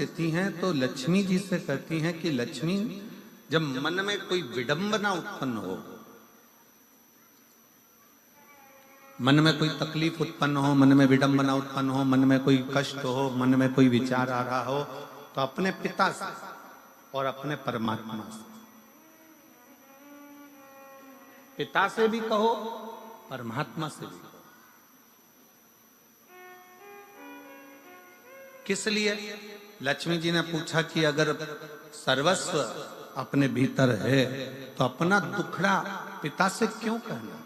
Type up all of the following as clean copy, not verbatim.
देती हैं तो लक्ष्मी जी से कहती हैं कि लक्ष्मी, जब मन में कोई विडंबना उत्पन्न हो, मन में कोई तकलीफ उत्पन्न हो, मन में विडंबना उत्पन्न हो, मन में कोई कष्ट हो, मन में कोई विचार आ रहा हो, तो अपने पिता से और अपने परमात्मा से, पिता से भी कहो, परमात्मा से भी कहो। किस लिए? लक्ष्मी जी ने पूछा कि अगर सर्वस्व अपने भीतर है तो अपना दुखड़ा पिता से क्यों कहना,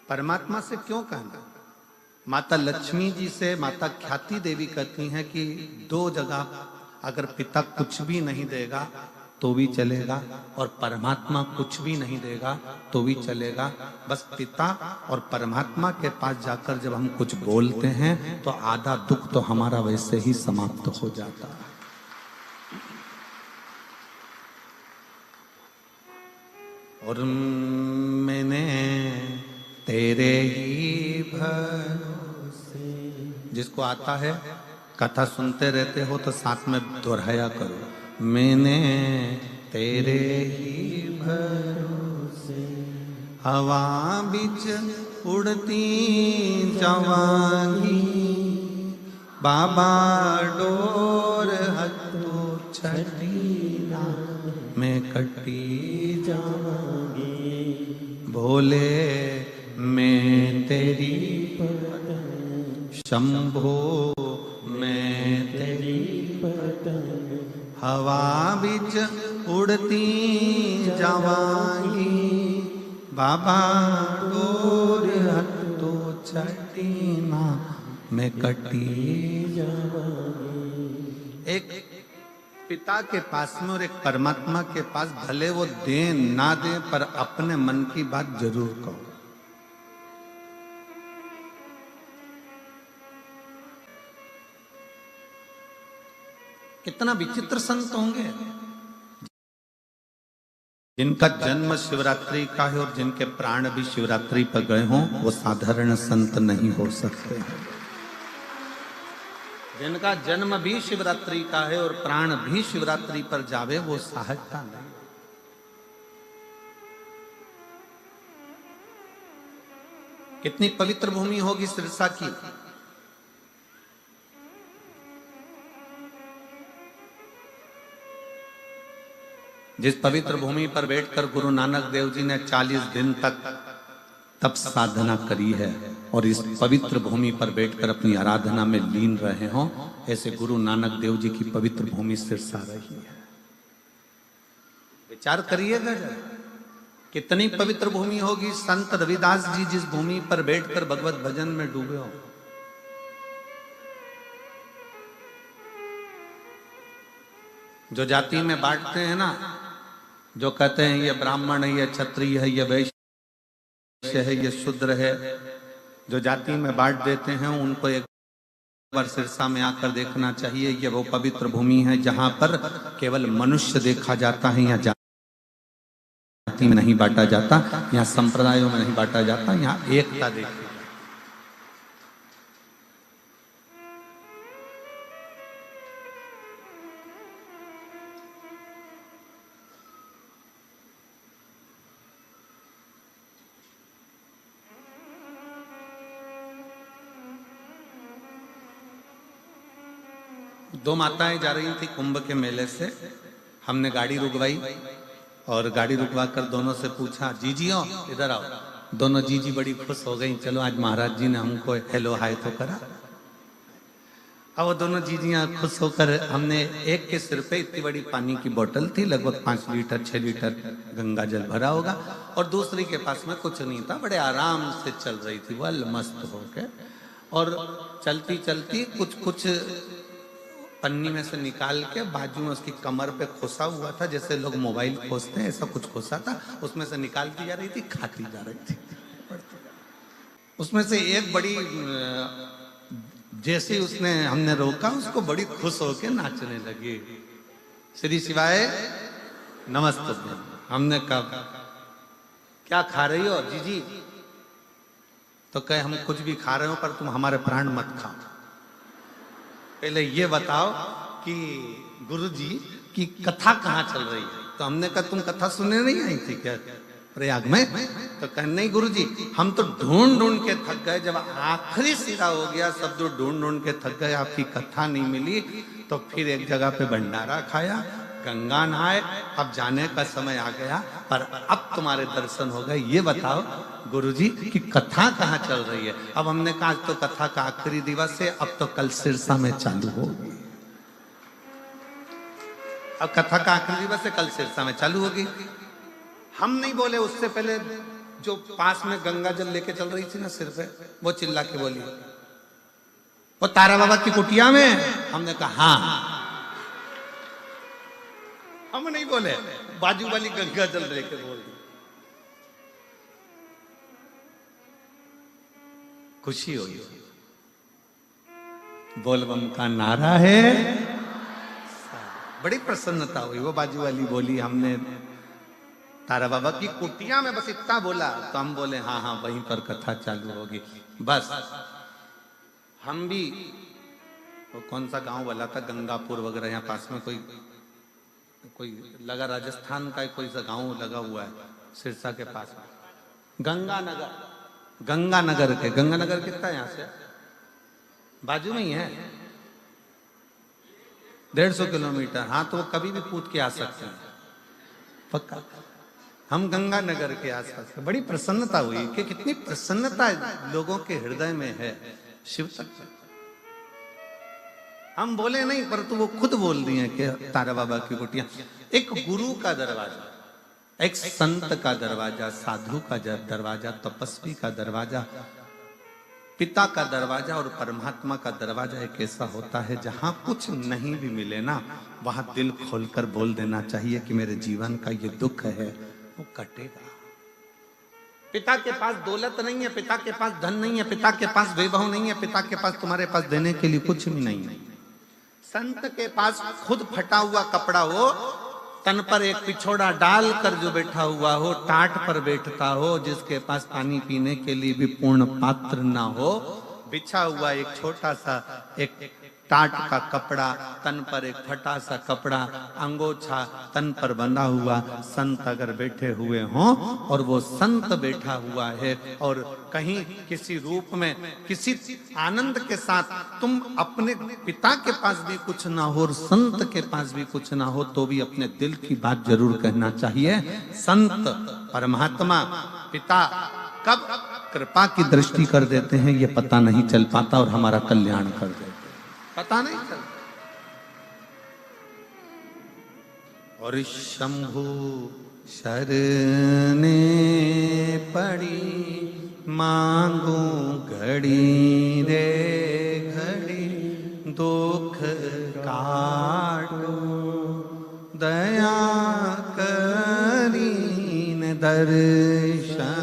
परमात्मा से क्यों कहना? माता लक्ष्मी जी से माता ख्याति देवी कहती हैं कि दो जगह अगर पिता कुछ भी नहीं देगा तो भी चलेगा और परमात्मा कुछ भी नहीं देगा तो भी चलेगा। बस पिता और परमात्मा के पास जाकर जब हम कुछ बोलते हैं तो आधा दुख तो हमारा वैसे ही समाप्त हो जाता है। और मैंने तेरे ही भरोसे, जिसको आता है कथा सुनते रहते हो तो साथ में दोहराया करो, मैंने तेरे ही भरोसे हवा बिच उड़ती जावांगी, बाबा डोर हथो छठी मैं कटी जावांगी, भोले मैं तेरी शंभो मैं तेरी हवा बिच उड़ती जावांगी, बाबा डोर हथो छठी मैं कटी जावांगी। एक पिता के पास में और एक परमात्मा के पास भले वो दे ना दे पर अपने मन की बात जरूर कहो। कितना विचित्र संत होंगे जिनका जन्म शिवरात्रि का है और जिनके प्राण भी शिवरात्रि पर गए हों, वो साधारण संत नहीं हो सकते। जिनका जन्म भी शिवरात्रि का है और प्राण भी शिवरात्रि पर जावे, वो सहजता नहीं। कितनी पवित्र भूमि होगी सिरसा की। जिस पवित्र भूमि पर बैठकर गुरु नानक देव जी ने 40 दिन तक तप साधना करी है और इस पवित्र भूमि पर बैठकर अपनी आराधना में लीन रहे हों, ऐसे गुरु नानक देव जी की पवित्र भूमि सिरसा रही है। विचार करिएगा कितनी पवित्र भूमि होगी। संत रविदास जी जिस भूमि पर बैठकर भगवत भजन में डूबे हो, जो जाति में बांटते हैं ना, जो कहते हैं ये ब्राह्मण है, ये क्षत्रिय है, ये वैश्य है, ये शूद्र है, जो जाति में बांट देते हैं उनको एक बार सिरसा में आकर देखना चाहिए। ये वो पवित्र भूमि है जहां पर केवल मनुष्य देखा जाता है। यहाँ जाति में नहीं बांटा जाता, यहाँ संप्रदायों में नहीं बांटा जाता, यहाँ एकता देखी। दो माताएं जा रही थी कुंभ के मेले से। हमने गाड़ी रुकवाई और गाड़ी रुकवा कर दोनों से पूछा, जीजियो इधर आओ। दोनों जीजी बड़ी खुश हो गई, चलो आज महाराज जी ने हमको हेलो हाय तो करा। अब वो दोनों जीजियां खुश होकर, हमने एक के सिर पे इतनी बड़ी पानी की बोतल थी, लगभग 5 लीटर 6 लीटर गंगा जल भरा होगा, और दूसरी के पास में कुछ नहीं था, बड़े आराम से चल रही थी वह मस्त होकर। और चलती चलती कुछ पन्नी में से निकाल के बाजू में उसकी कमर पे खोसा हुआ था, जैसे लोग मोबाइल खोसते हैं, ऐसा कुछ खोसा था, उसमें से निकालती जा रही थी, खाती जा रही थी। उसमें से एक बड़ी, जैसे उसने हमने रोका, उसको बड़ी खुश होके नाचने लगी। श्री शिवाय नमस्ते। हमने कहा क्या खा रही हो जीजी? तो कहे हम कुछ भी खा रहे हो पर तुम हमारे प्राण मत खाओ। पहले ये बताओ कि गुरुजी की कथा कहाँ चल रही है। तो हमने कहा तुम कथा सुनने नहीं आई थी क्या प्रयाग में? तो कहा नहीं गुरुजी, हम तो ढूंढ ढूंढ के थक गए, जब आखिरी सिरा हो गया सब तो ढूंढ ढूंढ के थक गए, आपकी कथा नहीं मिली, तो फिर एक जगह पे भंडारा खाया, गंगा नहाए, अब जाने का समय आ गया, पर अब तुम्हारे दर्शन हो गए। ये बताओ गुरुजी की कथा कहाँ चल रही है? अब हमने कहा आज तो कथा का आखिरी दिवस है, अब तो कल सिरसा में चालू होगी। अब कथा का आखिरी दिवस है, कल सिरसा में चालू होगी। हम नहीं बोले, उससे पहले जो पास में गंगा जल लेके चल रही थी ना सिर पे, वो चिल्ला के बोली वो तारा बाबा की कुटिया में। हमने कहा हाँ। हम नहीं बोले, बाजू वाली गंगा जल लेके बोल दी। खुशी हुई, बोलबम का नारा है, बड़ी प्रसन्नता हुई। वो बाजू वाली बोली हमने तारा बाबा की कुटिया में बस इतना बोला, तो हम बोले हाँ हाँ वहीं पर कथा चालू होगी। बस हम भी, वो कौन सा गांव वाला था, गंगापुर वगैरह, यहाँ पास में कोई लगा, राजस्थान का कोई सा गांव लगा हुआ है सिरसा के पास में, गंगानगर के, गंगानगर कितना है यहाँ से? बाजू में ही है, 150 किलोमीटर। हाँ तो वो कभी भी कूद के आ सकते हैं पक्का। हम गंगानगर के आसपास, बड़ी प्रसन्नता हुई कि कितनी प्रसन्नता लोगों के हृदय में है शिव तक। हम बोले नहीं, परंतु वो खुद बोल रही हैं कि तारा बाबा की कुटिया एक गुरु का दरवाजा, एक संत का दरवाजा, साधु का दरवाजा, तपस्वी का दरवाजा, पिता का दरवाजा और परमात्मा का दरवाजा एक ऐसा होता है जहां कुछ नहीं भी मिले ना, वहां दिल खोलकर बोल देना चाहिए कि मेरे जीवन का ये दुख है वो कटेगा। पिता के पास दौलत नहीं है, पिता के पास धन नहीं है, पिता के पास वैभव नहीं है, पिता के पास तुम्हारे पास देने के लिए कुछ भी नहीं है। संत के पास खुद फटा हुआ कपड़ा हो, तन पर एक पिछोड़ा डाल कर जो बैठा हुआ हो, टाट पर बैठता हो, जिसके पास पानी पीने के लिए भी पूर्ण पात्र ना हो, बिछा हुआ एक छोटा सा एक टाट का कपड़ा, तन पर एक फटा सा कपड़ा, अंगोछा तन पर बंधा हुआ संत अगर बैठे हुए हों, और वो संत बैठा हुआ है और कहीं किसी रूप में किसी आनंद के साथ, तुम अपने पिता के पास भी कुछ ना हो और संत के पास भी कुछ ना हो, तो भी अपने दिल की बात जरूर कहना चाहिए। संत परमात्मा पिता कब कृपा की दृष्टि कर देते हैं ये पता नहीं चल पाता, और हमारा कल्याण कर देते पता नहीं चलता। और शंभु शरणे पड़ी मांगू घड़ी रे घड़ी, दुख काटो दया करीन दर्शन।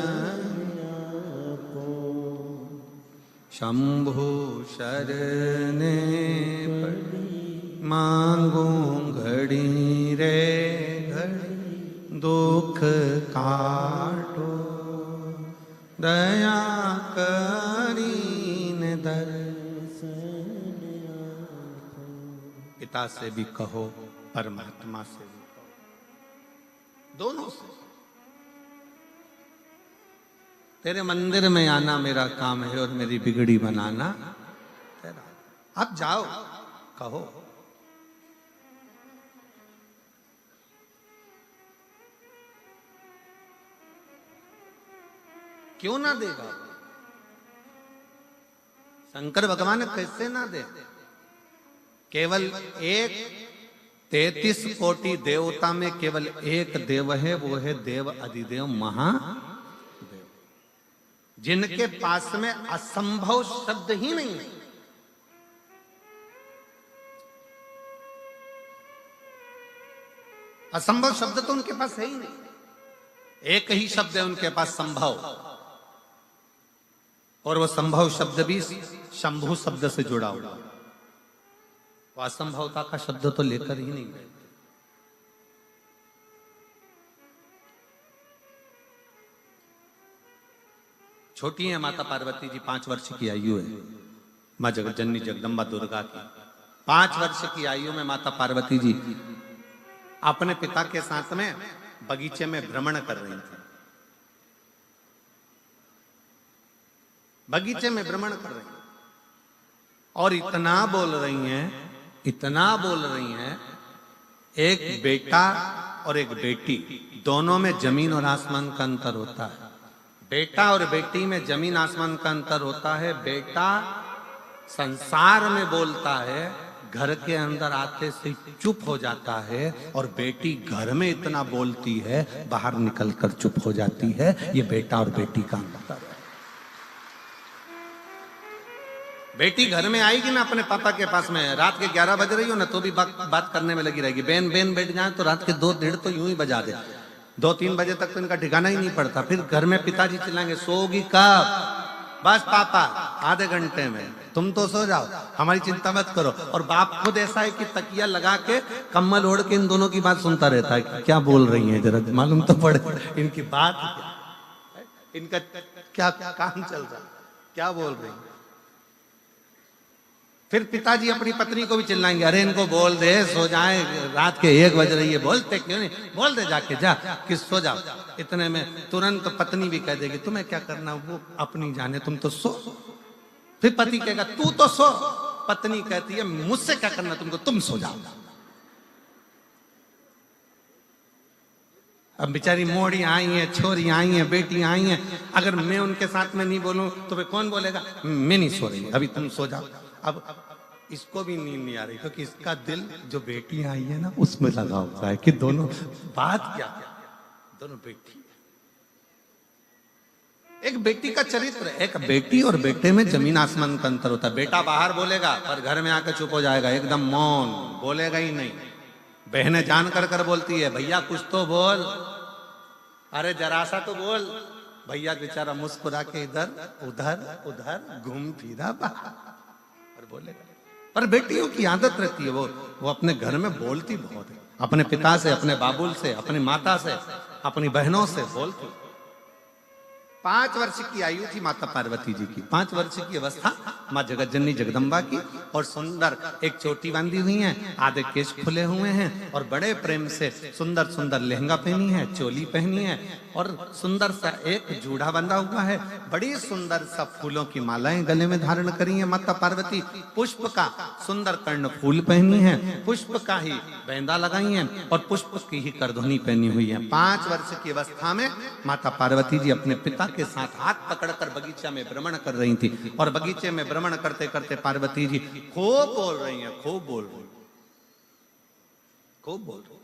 शंभु शरणे पड़ी मांगू घड़ी रे घड़ी, दुख काटो दया करीन दर्शन। पिता से भी कहो, परमात्मा से भी कहो, दोनों से। तेरे मंदिर में आना मेरा काम है और मेरी बिगड़ी बनाना तेरा। आप जाओ कहो, क्यों ना देगा? शंकर भगवान कैसे ना दे? केवल एक 33 कोटि देवता में केवल एक देव है, वो है देव अधिदेव महादेव, जिनके पास में असंभव शब्द ही नहीं है। असंभव शब्द तो उनके पास है ही नहीं। एक ही शब्द है उनके पास, संभव, और वो संभव शब्द भी शंभु शब्द से जुड़ा हुआ। वो असंभवता का शब्द तो लेकर ही नहीं गए। छोटी है माता पार्वती जी, 5 वर्ष की आयु है, माँ जगत जननी जगदम्बा दुर्गा की। 5 वर्ष की आयु में माता पार्वती जी अपने पिता के साथ में बगीचे में भ्रमण कर रही थी। बगीचे में भ्रमण कर रही हैं और इतना बोल रही हैं, इतना बोल रही हैं, एक बेटा और एक बेटी, दोनों में जमीन और आसमान का अंतर होता है। बेटा और बेटी में जमीन आसमान का अंतर होता है। बेटा संसार में बोलता है, घर के अंदर आते से चुप हो जाता है, और बेटी घर में इतना बोलती है, बाहर निकलकर चुप हो जाती है। ये बेटा और बेटी का अंतर है। बेटी घर में आएगी ना अपने पापा के पास में, रात के 11 बज रही हो ना तो भी बात करने में लगी रहेगी। बेन बेन बैठ जाए तो रात के 2-1:30 तो यूं ही बजा दे। 2-3 बजे तक तो इनका ठिकाना ही नहीं पड़ता। फिर घर में पिताजी चिल्लाएंगे, सोगी कब? बस पापा आधे घंटे में, तुम तो सो जाओ, हमारी चिंता मत करो। और बाप खुद ऐसा है कि तकिया लगा के कम्बल ओढ़ के इन दोनों की बात सुनता रहता है कि क्या बोल रही हैं, जरा मालूम तो पड़े इनकी बात, इनका क्या काम चल रहा है, क्या बोल रही है। फिर पिताजी अपनी पत्नी को भी चिल्लाएंगे, अरे इनको बोल दे सो जाए, रात के 1 बज रही है, बोलते क्यों नहीं, बोल दे जाके, जा कि सो जाओ। इतने में तुरंत पत्नी भी कह देगी, तुम्हें क्या करना, वो अपनी जाने, तुम तो सो। फिर पति कहेगा, तू तो सो। पत्नी कहती है, मुझसे क्या करना तुमको, तुम सो जाओ। अब बेचारी मोड़ी आई है, छोरी आई है, बेटी आई है, अगर मैं उनके साथ में नहीं बोलूं तो फिर कौन बोलेगा, मैं नहीं सो रही, अभी तुम सो जाओ। अब इसको भी नींद नहीं आ रही, क्योंकि इसका दिल जो बेटी आई है ना उसमें लगा हुआ है कि दोनों बात क्या, दोनों बेटी। एक बेटी का चरित्र, एक बेटी और बेटे में जमीन आसमान का अंतर होता है। बेटा बाहर बोलेगा पर घर में आकर चुप हो जाएगा, एकदम मौन, बोलेगा ही नहीं। बहनें जान कर बोलती है, भैया कुछ तो बोल, अरे जरा सा तो बोल। भैया बेचारा मुस्कुरा के इधर उधर उधर घूम फिरा और बोलेगा। पर बेटियों की आदत रहती है, वो अपने घर में बोलती बहुत है, अपने पिता से, अपने बाबुल से, अपनी माता से, अपनी बहनों से बोलती। 5 वर्ष की आयु थी माता पार्वती जी की। 5 वर्ष की अवस्था माँ जगतजननी जगदम्बा की, और सुंदर एक चोटी बांधी हुई है, आधे केश खुले हुए हैं, और बड़े प्रेम से सुंदर सुंदर लहंगा पहनी है, चोली पहनी है, और सुंदर सा एक जूड़ा बंधा हुआ है। बड़ी सुंदर सा फूलों की मालाएं गले में धारण करी है माता पार्वती। पुष्प का सुंदर कर्ण फूल पहनी है, पुष्प का ही बैंदा लगाई है, और पुष्प की ही करधुनी पहनी हुई है। 5 वर्ष की अवस्था में माता पार्वती जी अपने पिता के साथ हाथ पकड़कर बगीचा में भ्रमण कर रही थी। और बगीचे में भ्रमण करते करते पार्वती जी खूब बोल रही हैं, खूब बोल रही, खूब बोल रही।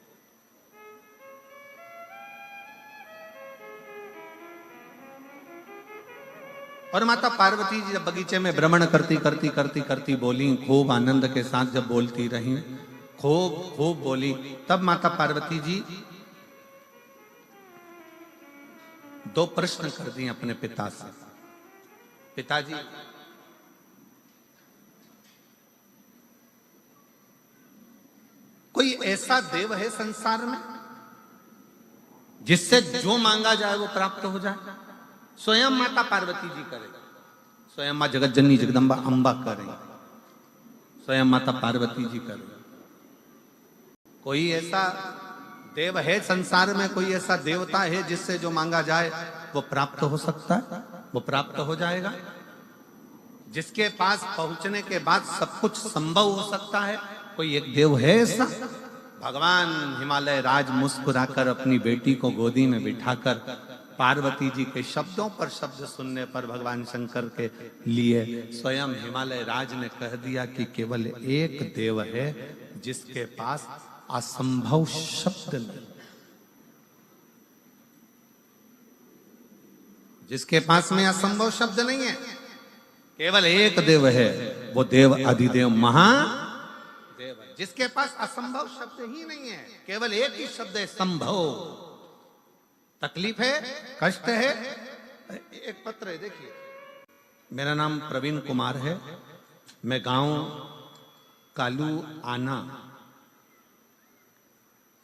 और माता पार्वती जी जब बगीचे में भ्रमण करती बोली, खूब आनंद के साथ जब बोलती रही, खूब खूब बोली, तब माता पार्वती जी 2 प्रश्न कर दिए अपने पिता से। पिताजी, कोई ऐसा देव है संसार में जिससे जो मांगा जाए वो प्राप्त हो जाए? स्वयं माता पार्वती जी करें, स्वयं मां जगतजननी जगदम्बा अम्बा करें, स्वयं माता पार्वती जी करें। कोई ऐसा देव है संसार में, कोई ऐसा देवता है जिससे जो मांगा जाए वो प्राप्त हो सकता है, वो प्राप्त हो जाएगा, जिसके पास पहुंचने के बाद सब कुछ संभव हो सकता है? कोई एक देव है ऐसा? भगवान हिमालय राज मुस्कुराकर अपनी बेटी को गोदी में बिठाकर पार्वती जी के शब्दों पर शब्द सुनने पर भगवान शंकर के लिए स्वयं हिमालय राज ने कह दिया कि केवल एक देव है जिसके पास असंभव शब्द नहीं, जिसके पास में असंभव शब्द नहीं है। केवल एक देव है, वो देव अधिदेव महादेव है, जिसके पास असंभव शब्द ही नहीं है। केवल एक ही शब्द है, संभव। तकलीफ है, कष्ट है। एक पत्र है, देखिए। मेरा नाम प्रवीण कुमार है, मैं गांव कालू आना,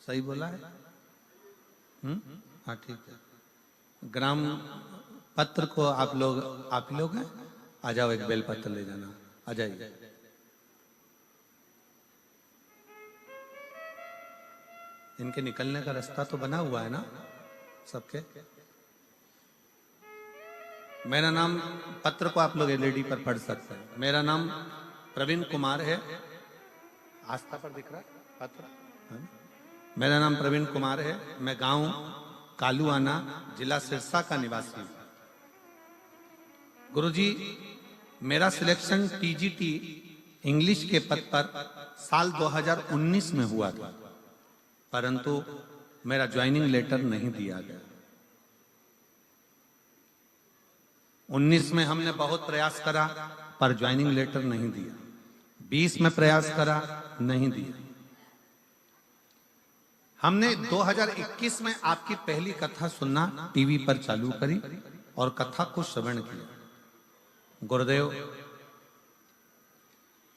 सही बोला है? हाँ ठीक है। ग्राम पत्र को आप लोग हैं, आ जाओ, एक बेल पत्र ले जाना, आ जाइए। इनके निकलने का रास्ता तो बना हुआ है ना सबके। मेरा नाम, पत्र को आप लोग एलईडी पर पढ़ सकते हैं। मेरा नाम प्रवीण कुमार है। आस्था पर दिख रहा है पत्र है? मेरा नाम प्रवीण कुमार है। मैं गांव कालुआना, जिला सिरसा का निवासी हूं। गुरुजी, मेरा सिलेक्शन टीजीटी इंग्लिश के पद पर साल 2019 में हुआ था, परंतु मेरा ज्वाइनिंग लेटर नहीं दिया गया। 19 में हमने बहुत प्रयास करा पर ज्वाइनिंग लेटर नहीं दिया। 20 में प्रयास करा, नहीं दिया। हमने 2021 में आपकी पहली कथा सुनना टीवी पर चालू करी और कथा को श्रवण किया। गुरुदेव,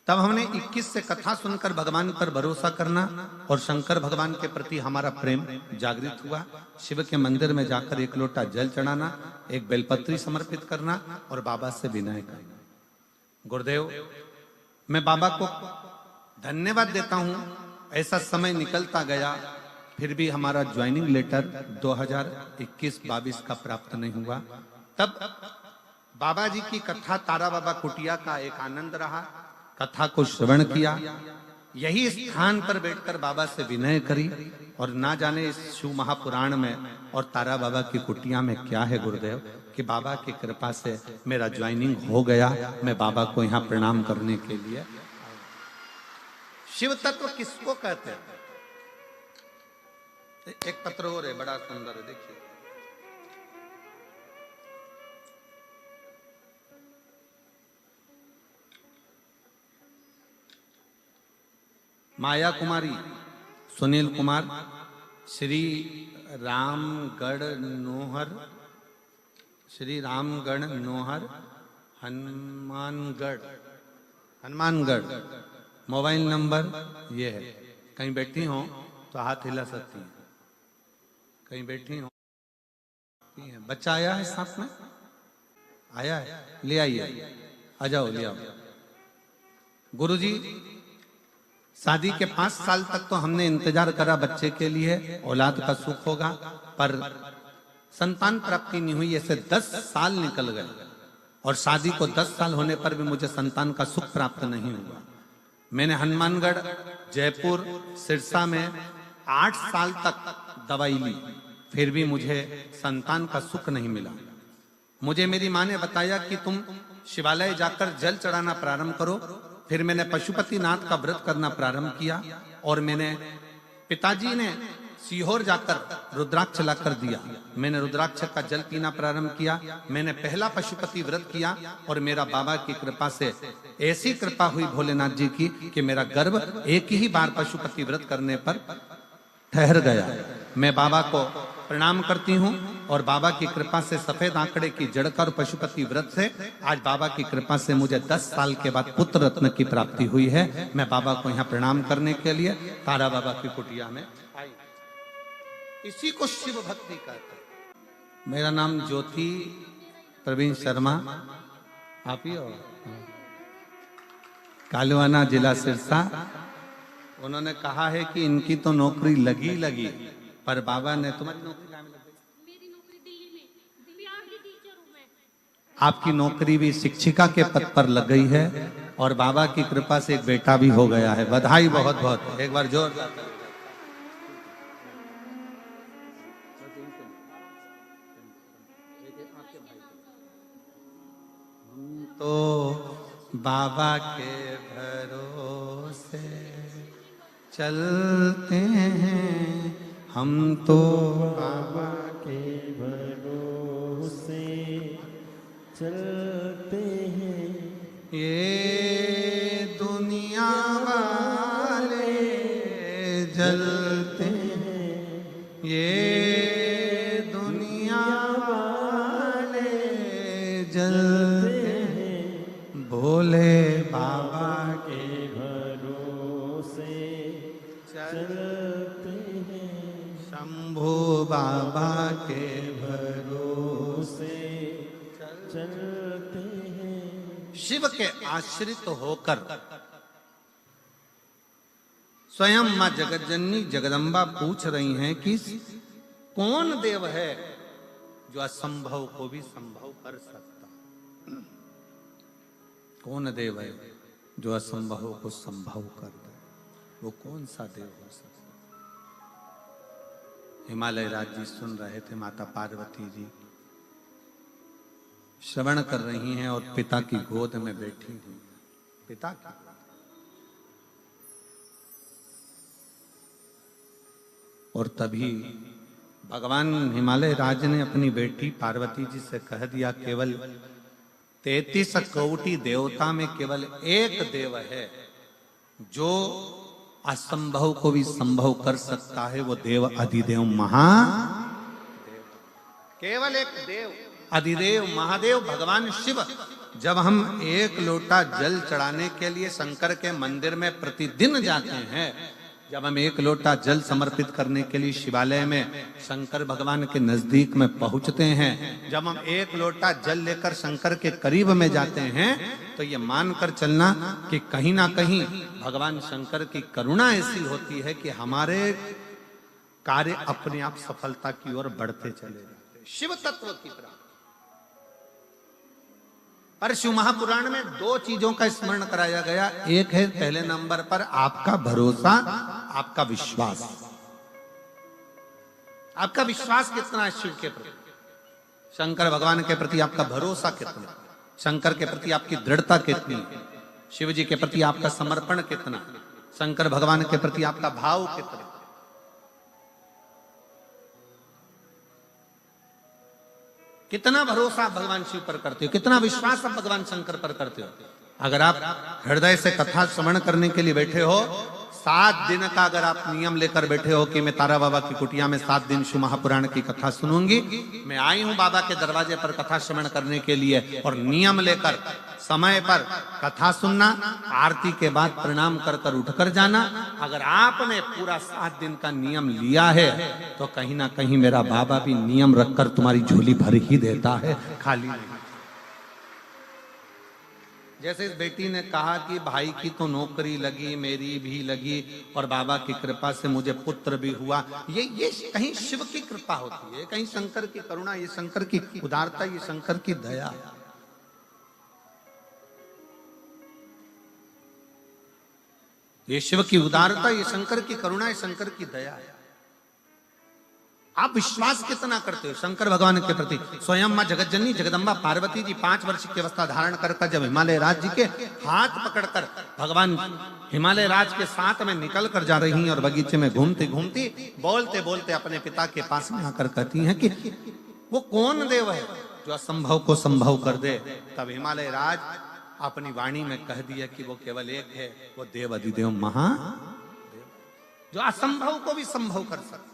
तब हमने 21 से कथा सुनकर भगवान पर भरोसा करना और शंकर भगवान के प्रति हमारा प्रेम जागृत हुआ। शिव के मंदिर में जाकर एक लोटा जल चढ़ाना, एक बेलपत्री समर्पित करना और बाबा से विनय करना। गुरुदेव, मैं बाबा को धन्यवाद देता हूं। ऐसा समय निकलता गया, फिर भी हमारा ज्वाइनिंग लेटर 2021-22 का प्राप्त नहीं हुआ। तब बाबा जी की कथा तारा बाबा कुटिया का एक आनंद रहा। कथा को श्रवण किया, यही स्थान पर बैठकर बाबा से विनय करी और ना जाने इस शिव महापुराण में और तारा बाबा की कुटिया में क्या है गुरुदेव, कि बाबा की कृपा से मेरा ज्वाइनिंग हो गया। मैं बाबा को यहाँ प्रणाम करने के लिए। शिव तत्व किसको कहते हैं? एक पत्र और है, बड़ा सुंदर है, देखिए। माया कुमारी, सुनील कुमार, श्री रामगढ़ नोहर, श्री रामगढ़ नोहर, हनुमानगढ़। मोबाइल नंबर ये है। कहीं बैठी हो तो हाथ हिला सकती हैं, कहीं बैठी हो। बच्चा आया है साथ में? आया है, ले आइए, आ जाओ, ले आओ। गुरुजी, शादी के 5 साल तक तो हमने इंतजार करा बच्चे के लिए, औलाद का सुख होगा, पर संतान प्राप्ति नहीं हुई। ऐसे 10 साल निकल गए और शादी को 10 साल होने पर भी मुझे संतान का सुख प्राप्त नहीं हुआ। मैंने हनुमानगढ़, जयपुर, सिरसा में 8 साल तक दवाई ली, फिर भी मुझे संतान का सुख नहीं मिला। मुझे मेरी माँ ने बताया कि तुम शिवालय जाकर जल चढ़ाना प्रारंभ करो। फिर मैंने पशुपतिनाथ का व्रत करना प्रारंभ किया और मैंने, पिताजी ने सीहोर जाकर रुद्राक्ष लाकर दिया। मैंने रुद्राक्ष का जल पीना प्रारंभ किया। मैंने पहला पशुपति व्रत किया और मेरा बाबा की कृपा से ऐसी कृपा हुई भोलेनाथ जी की कि मेरा गर्भ एक ही बार पशुपति व्रत करने पर ठहर गया। मैं बाबा को प्रणाम करती हूँ और बाबा की कृपा से सफेद आंकड़े की जड़कर पशुपति व्रत से आज बाबा की कृपा से मुझे 10 साल के बाद पुत्र रत्न की प्राप्ति हुई है। मैं बाबा को यहाँ प्रणाम करने के लिए तारा बाबा की कुटिया में आई। इसी को शिव भक्ति कहते हैं। मेरा नाम ज्योति प्रवीण शर्मा, आप ही हो? कालुआना, जिला सिरसा। उन्होंने कहा है कि इनकी तो नौकरी लगी, पर बाबा ने, तुम्हारी नौकरी कहाँ में लग गई? मेरी नौकरी दिल्ली में, बिहार की टीचर हूं मैं। आपकी नौकरी भी शिक्षिका के पद पर लग गई है और बाबा की कृपा से एक बेटा भी हो गया है। बधाई बहुत बहुत, एक बार जोरदार। तो बाबा के भरोसे चलते हैं हम, तो बाबा के भरोसे चलते हैं। ये दुनिया वाले जलते हैं, ये दुनिया वाले जलते हैं, भोले बाबा के भरोसे चलते हैं। शंभू बाबा के भरोसे चलते हैं। शिव के आश्रित होकर स्वयं मां जगत जननी जगदम्बा पूछ रही हैं कि कौन देव है जो असंभव को भी संभव कर सकता। कौन देव है जो असंभव को संभव कर दे, वो कौन सा देव हो सकता। हिमालय राज जी सुन रहे थे, माता पार्वती जी श्रवण कर रही हैं और पिता की गोद में बैठी हुई। पिता की और तभी भगवान हिमालय राज ने अपनी बेटी पार्वती जी से कह दिया, केवल 33 कोटि देवता में केवल एक देव है जो असंभव को भी संभव कर सकता है, वो देव अधिदेव महादेव। केवल एक देव अधिदेव महादेव भगवान शिव। जब हम एक लोटा जल चढ़ाने के लिए शंकर के मंदिर में प्रतिदिन जाते हैं, जब हम एक लोटा जल समर्पित करने के लिए शिवालय में शंकर भगवान के नजदीक में पहुंचते हैं, जब हम एक लोटा जल लेकर शंकर के करीब में जाते हैं, तो ये मानकर चलना कि कहीं ना कहीं भगवान शंकर की करुणा ऐसी होती है कि हमारे कार्य अपने आप सफलता की ओर बढ़ते चले जाते। शिव तत्व की प्राप्ति। पर शिव महापुराण में 2 चीजों का स्मरण कराया गया। एक है पहले नंबर पर आपका भरोसा, आपका विश्वास। आपका विश्वास कितना है शिव के प्रति, शंकर भगवान के प्रति आपका भरोसा कितना, शंकर के प्रति आपकी दृढ़ता कितनी, शिव जी के प्रति आपका समर्पण कितना, शंकर भगवान के प्रति आपका भाव कितना। कितना भरोसा आप भगवान शिव पर करते हो, कितना विश्वास आप भगवान शंकर पर करते हो। अगर आप हृदय से कथा श्रवण करने के लिए बैठे हो, 7 दिन का अगर आप नियम लेकर बैठे हो कि मैं तारा बाबा की कुटिया में 7 दिन शिव महापुराण की कथा सुनूंगी, मैं आई हूं बाबा के दरवाजे पर कथा श्रवण करने के लिए, और नियम लेकर समय पर कथा सुनना, आरती के बाद प्रणाम कर कर उठकर जाना, अगर आपने पूरा 7 दिन का नियम लिया है तो कहीं ना कहीं मेरा बाबा भी नियम रखकर तुम्हारी झोली भर ही देता है, खाली नहीं। जैसे इस बेटी ने कहा कि भाई की तो नौकरी लगी, मेरी भी लगी, और बाबा की कृपा से मुझे पुत्र भी हुआ। ये कहीं शिव की कृपा होती है, कहीं शंकर की करुणा, ये शंकर की उदारता, ये शंकर की दया। ये शिव की उदारता, ये शंकर की करुणा, ये शंकर की दया है। आप विश्वास कितना करते हो शंकर भगवान के प्रति। स्वयं मां जगतजननी जगदम्बा पार्वती जी 5 वर्ष की अवस्था धारण कर जब हिमालय राज जी के हाथ पकड़कर भगवान हिमालय राज के साथ में निकल कर जा रही हैं, और बगीचे में घूमती घूमती बोलते बोलते अपने पिता के पास में आकर कहती हैं कि वो कौन देव है जो असंभव को संभव कर दे। तब हिमालय राज अपनी वाणी में कह दिया कि वो केवल एक है, वो देव अधिदेव महादेव, जो असंभव को भी संभव कर सकता।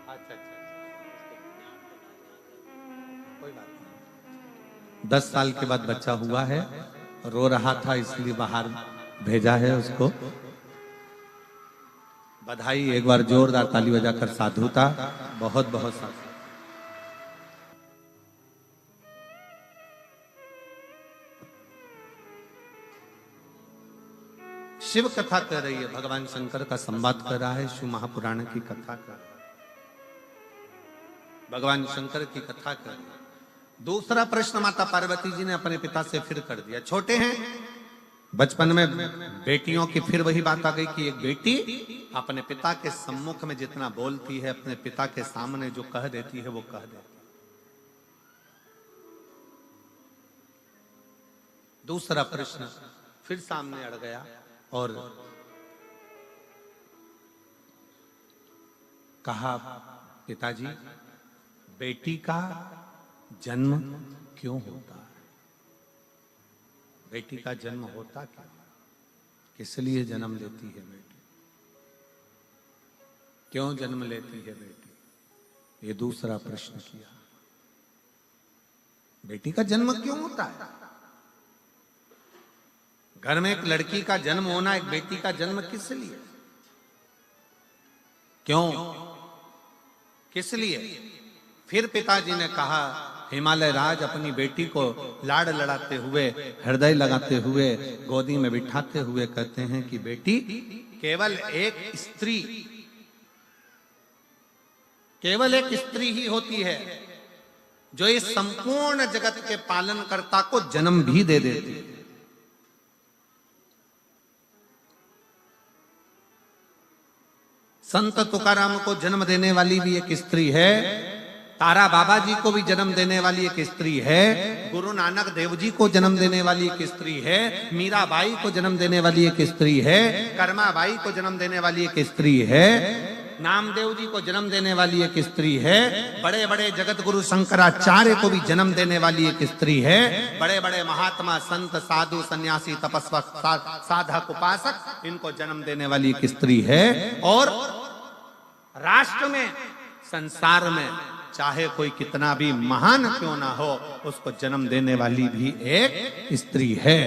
अच्छा, कोई बात नहीं। 10 साल के बाद बच्चा हुआ है, रो रहा था इसलिए बाहर भेजा है उसको। बधाई, एक बार जोरदार ताली बजाकर साधुता। बहुत बहुत साधु। शिव कथा कर रही है, भगवान शंकर का संवाद कर रहा है, शिव महापुराण की कथा कर रहा है, भगवान शंकर की कथा कर। दूसरा प्रश्न माता पार्वती जी ने अपने पिता से फिर कर दिया। छोटे हैं, बचपन में बेटियों की फिर वही बात आ गई कि एक बेटी अपने पिता के सम्मुख में जितना बोलती है, अपने पिता के सामने जो कह देती है वो कह देती है। दूसरा प्रश्न फिर सामने अड़ गया और कहा, पिताजी बेटी का जन्म क्यों होता है, बेटी का जन्म होता क्यों, किस लिए जन्म लेती है बेटी, क्यों जन्म लेती है बेटी, ये दूसरा प्रश्न किया। बेटी का जन्म क्यों होता है? घर में एक लड़की का जन्म होना, एक बेटी का जन्म किस लिए, क्यों, किस लिए? फिर पिताजी ने कहा, हिमालय राज अपनी बेटी को लाड़ लड़ाते हुए, हृदय लगाते हुए, गोदी में बिठाते हुए कहते हैं कि बेटी, केवल एक स्त्री, केवल एक स्त्री ही होती है जो इस संपूर्ण जगत के पालनकर्ता को जन्म भी दे देती है। संत तुकाराम को जन्म देने वाली भी एक स्त्री है, तारा बाबा जी को भी जन्म देने वाली एक स्त्री है, गुरु नानक देव जी को जन्म देने वाली एक स्त्री है, मीराबाई को जन्म देने वाली एक स्त्री है, कर्माबाई को जन्म देने वाली एक स्त्री है, नामदेव जी को जन्म देने वाली एक स्त्री है, बड़े बड़े जगत गुरु शंकराचार्य को भी जन्म देने वाली एक स्त्री है, बड़े बड़े महात्मा संत साधु सन्यासी तपस्वक साधक उपासक, इनको जन्म देने वाली एक स्त्री है। और राष्ट्र में, संसार में, चाहे कोई कितना भी महान क्यों ना हो, उसको जन्म देने वाली भी एक स्त्री है।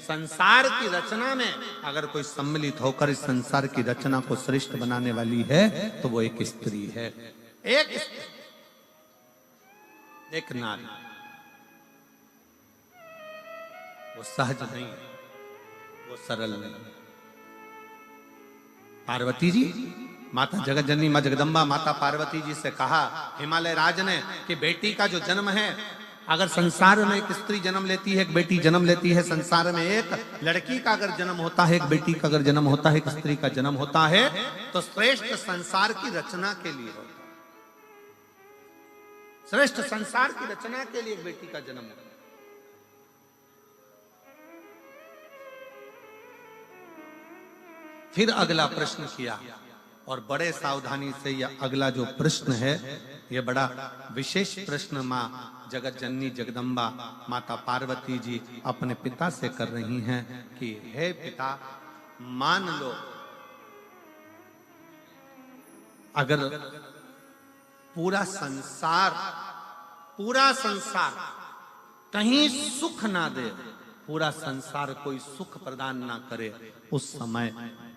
संसार की रचना में अगर कोई सम्मिलित होकर इस संसार की रचना को श्रेष्ठ बनाने वाली है तो वो एक स्त्री है, एक स्त्री, एक नारी। वो सहज नहीं, वो सरल नहीं। पार्वती जी, माता जगत जननी मां जगदम्बा माता पार्वती जी से कहा हिमालय राज ने कि बेटी का जो जन्म है, अगर संसार में एक स्त्री जन्म लेती है, एक बेटी जन्म लेती है, संसार में एक लड़की का अगर जन्म होता है, एक बेटी का अगर जन्म होता है, एक स्त्री का जन्म होता है, तो श्रेष्ठ संसार की रचना के लिए होता है। श्रेष्ठ संसार की रचना के लिए एक बेटी का जन्म होता है। फिर अगला प्रश्न किया, और बड़े सावधानी से यह अगला जो प्रश्न है, यह बड़ा विशेष प्रश्न मां जगत जननी जगदम्बा माता पार्वती जी अपने पिता से कर रही हैं कि हे पिता, मान लो अगर पूरा संसार कहीं सुख ना दे, पूरा संसार कोई सुख प्रदान ना करे, उस समय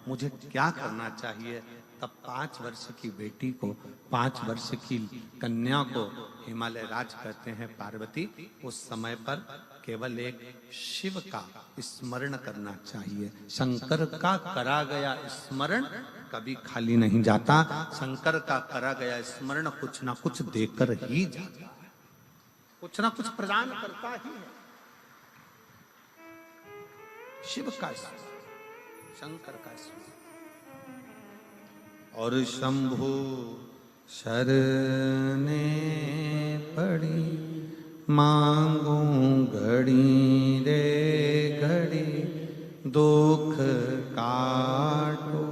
मुझे क्या करना चाहिए? तब 5 वर्ष की बेटी को, 5 वर्ष की कन्या को हिमालय राज कहते हैं, पार्वती, उस समय पर केवल एक शिव का स्मरण करना चाहिए। शंकर का करा गया स्मरण कभी खाली नहीं जाता। शंकर का करा गया स्मरण कुछ ना कुछ देकर ही जाता है, कुछ ना कुछ प्रदान करता ही है। शिव का स्मरण, शंकर का स्मरण। और शंभु शरणे पड़ी, मांगू घड़ी रे घड़ी, दुख काटो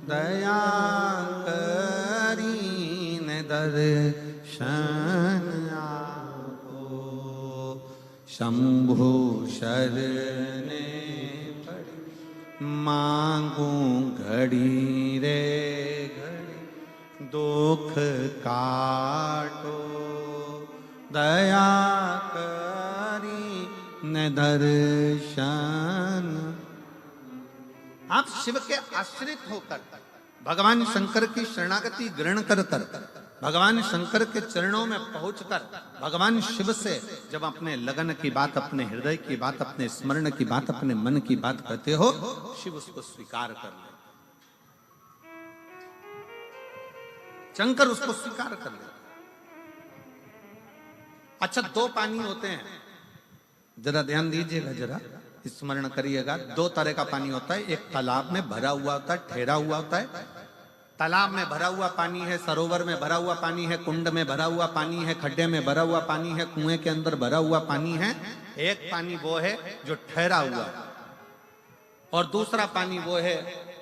दया करीन दर्शन आपो। शंभु शरणे मांगू घड़ी रे घड़ी, दुख काटो दया करी न दर्शन। आप शिव के आश्रित होकर भगवान शंकर की शरणागति ग्रहण कर भगवान शंकर के चरणों में पहुंचकर भगवान शिव से जब अपने लगन की बात, अपने हृदय की बात, अपने स्मरण की बात, अपने मन की बात कहते हो, शिव उसको स्वीकार कर ले, शंकर उसको स्वीकार कर ले। अच्छा, 2 पानी होते हैं, जरा ध्यान दीजिएगा, जरा स्मरण करिएगा। 2 तरह का पानी होता है, एक तालाब में भरा हुआ होता है, ठहरा हुआ होता है। तालाब में भरा हुआ पानी है, सरोवर में भरा हुआ पानी है, कुंड में भरा हुआ पानी है, खड्डे में भरा हुआ पानी है, कुएं के अंदर भरा हुआ पानी है। एक पानी वो है जो ठहरा हुआ है, और दूसरा पानी वो है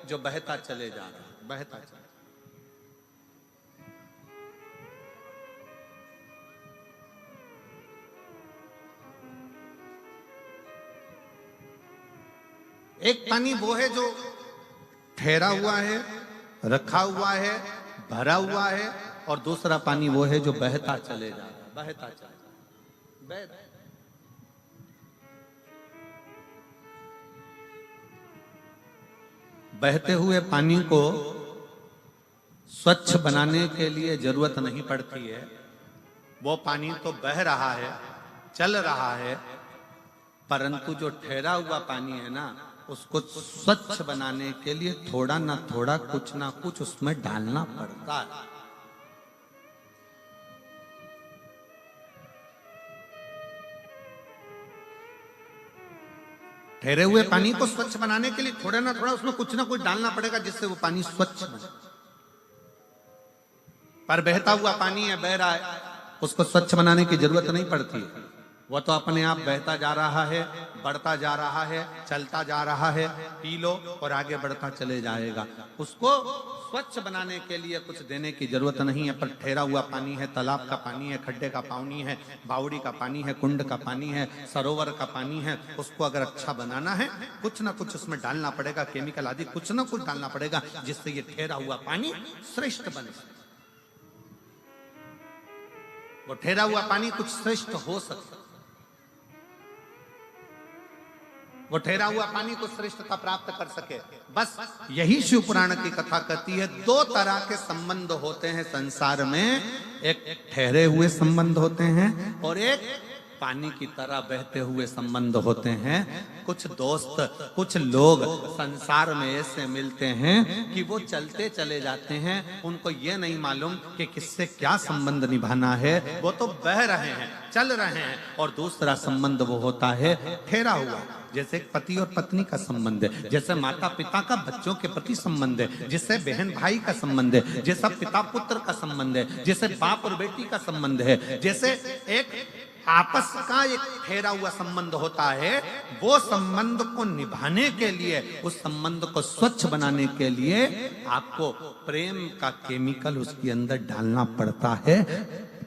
जो बहता चले जा रहा है, बहता चले। एक पानी वो है जो ठहरा हुआ है, रखा हुआ है, भरा हुआ है, और दूसरा पानी वो है जो बहता चले जा रहा है, बहता चले जा रहा है। बहते हुए पानी को स्वच्छ बनाने के लिए जरूरत नहीं पड़ती है। वो पानी तो बह रहा है, चल रहा है, परंतु जो ठहरा हुआ पानी है ना, उसको स्वच्छ बनाने के लिए थोड़ा ना थोड़ा कुछ ना कुछ उसमें डालना पड़ता है। ठहरे हुए पानी को स्वच्छ बनाने के लिए थोड़ा ना थोड़ा उसमें कुछ ना कुछ डालना पड़ेगा, जिससे वो पानी स्वच्छ बने। पर बहता हुआ पानी है, बह रहा है, उसको स्वच्छ बनाने की जरूरत नहीं पड़ती है। वो तो अपने आप बहता जा रहा है, बढ़ता जा रहा है, चलता जा रहा है, पी लो और आगे बढ़ता चले जाएगा। उसको स्वच्छ बनाने के लिए कुछ देने की जरूरत नहीं है। पर ठहरा हुआ पानी है, तालाब का पानी है, खड्डे का पानी है, बावड़ी का पानी है, कुंड का पानी है, सरोवर का पानी है, उसको अगर अच्छा बनाना है, कुछ ना कुछ उसमें डालना पड़ेगा, केमिकल आदि कुछ ना कुछ डालना पड़ेगा, जिससे ये ठहरा हुआ पानी श्रेष्ठ बने। वो ठहरा हुआ पानी कुछ श्रेष्ठ हो सकता, वो ठहरा हुआ पानी को श्रेष्ठता प्राप्त कर सके। बस यही शिव पुराण की कथा कहती है। दो तरह के संबंध होते हैं संसार में, एक ठहरे हुए संबंध होते हैं और एक पानी की तरह बहते हुए संबंध होते हैं। कुछ दोस्त, कुछ लोग संसार में ऐसे मिलते हैं कि वो चलते चले जाते हैं, उनको ये नहीं मालूम कि किससे क्या संबंध निभाना है। वो तो बह रहे हैं, चल रहे हैं। और दूसरा संबंध वो होता है ठहरा हुआ, जैसे पति और पत्नी का संबंध है, जैसे माता पिता का बच्चों के प्रति संबंध है, जैसे बहन भाई का संबंध है, जैसा पिता पुत्र का संबंध है, जैसे बाप और बेटी का संबंध है, जैसे एक आपस का एक ठहरा हुआ संबंध होता है। वो संबंध को निभाने के लिए, उस संबंध को स्वच्छ बनाने के लिए आपको प्रेम का केमिकल उसके अंदर डालना पड़ता है,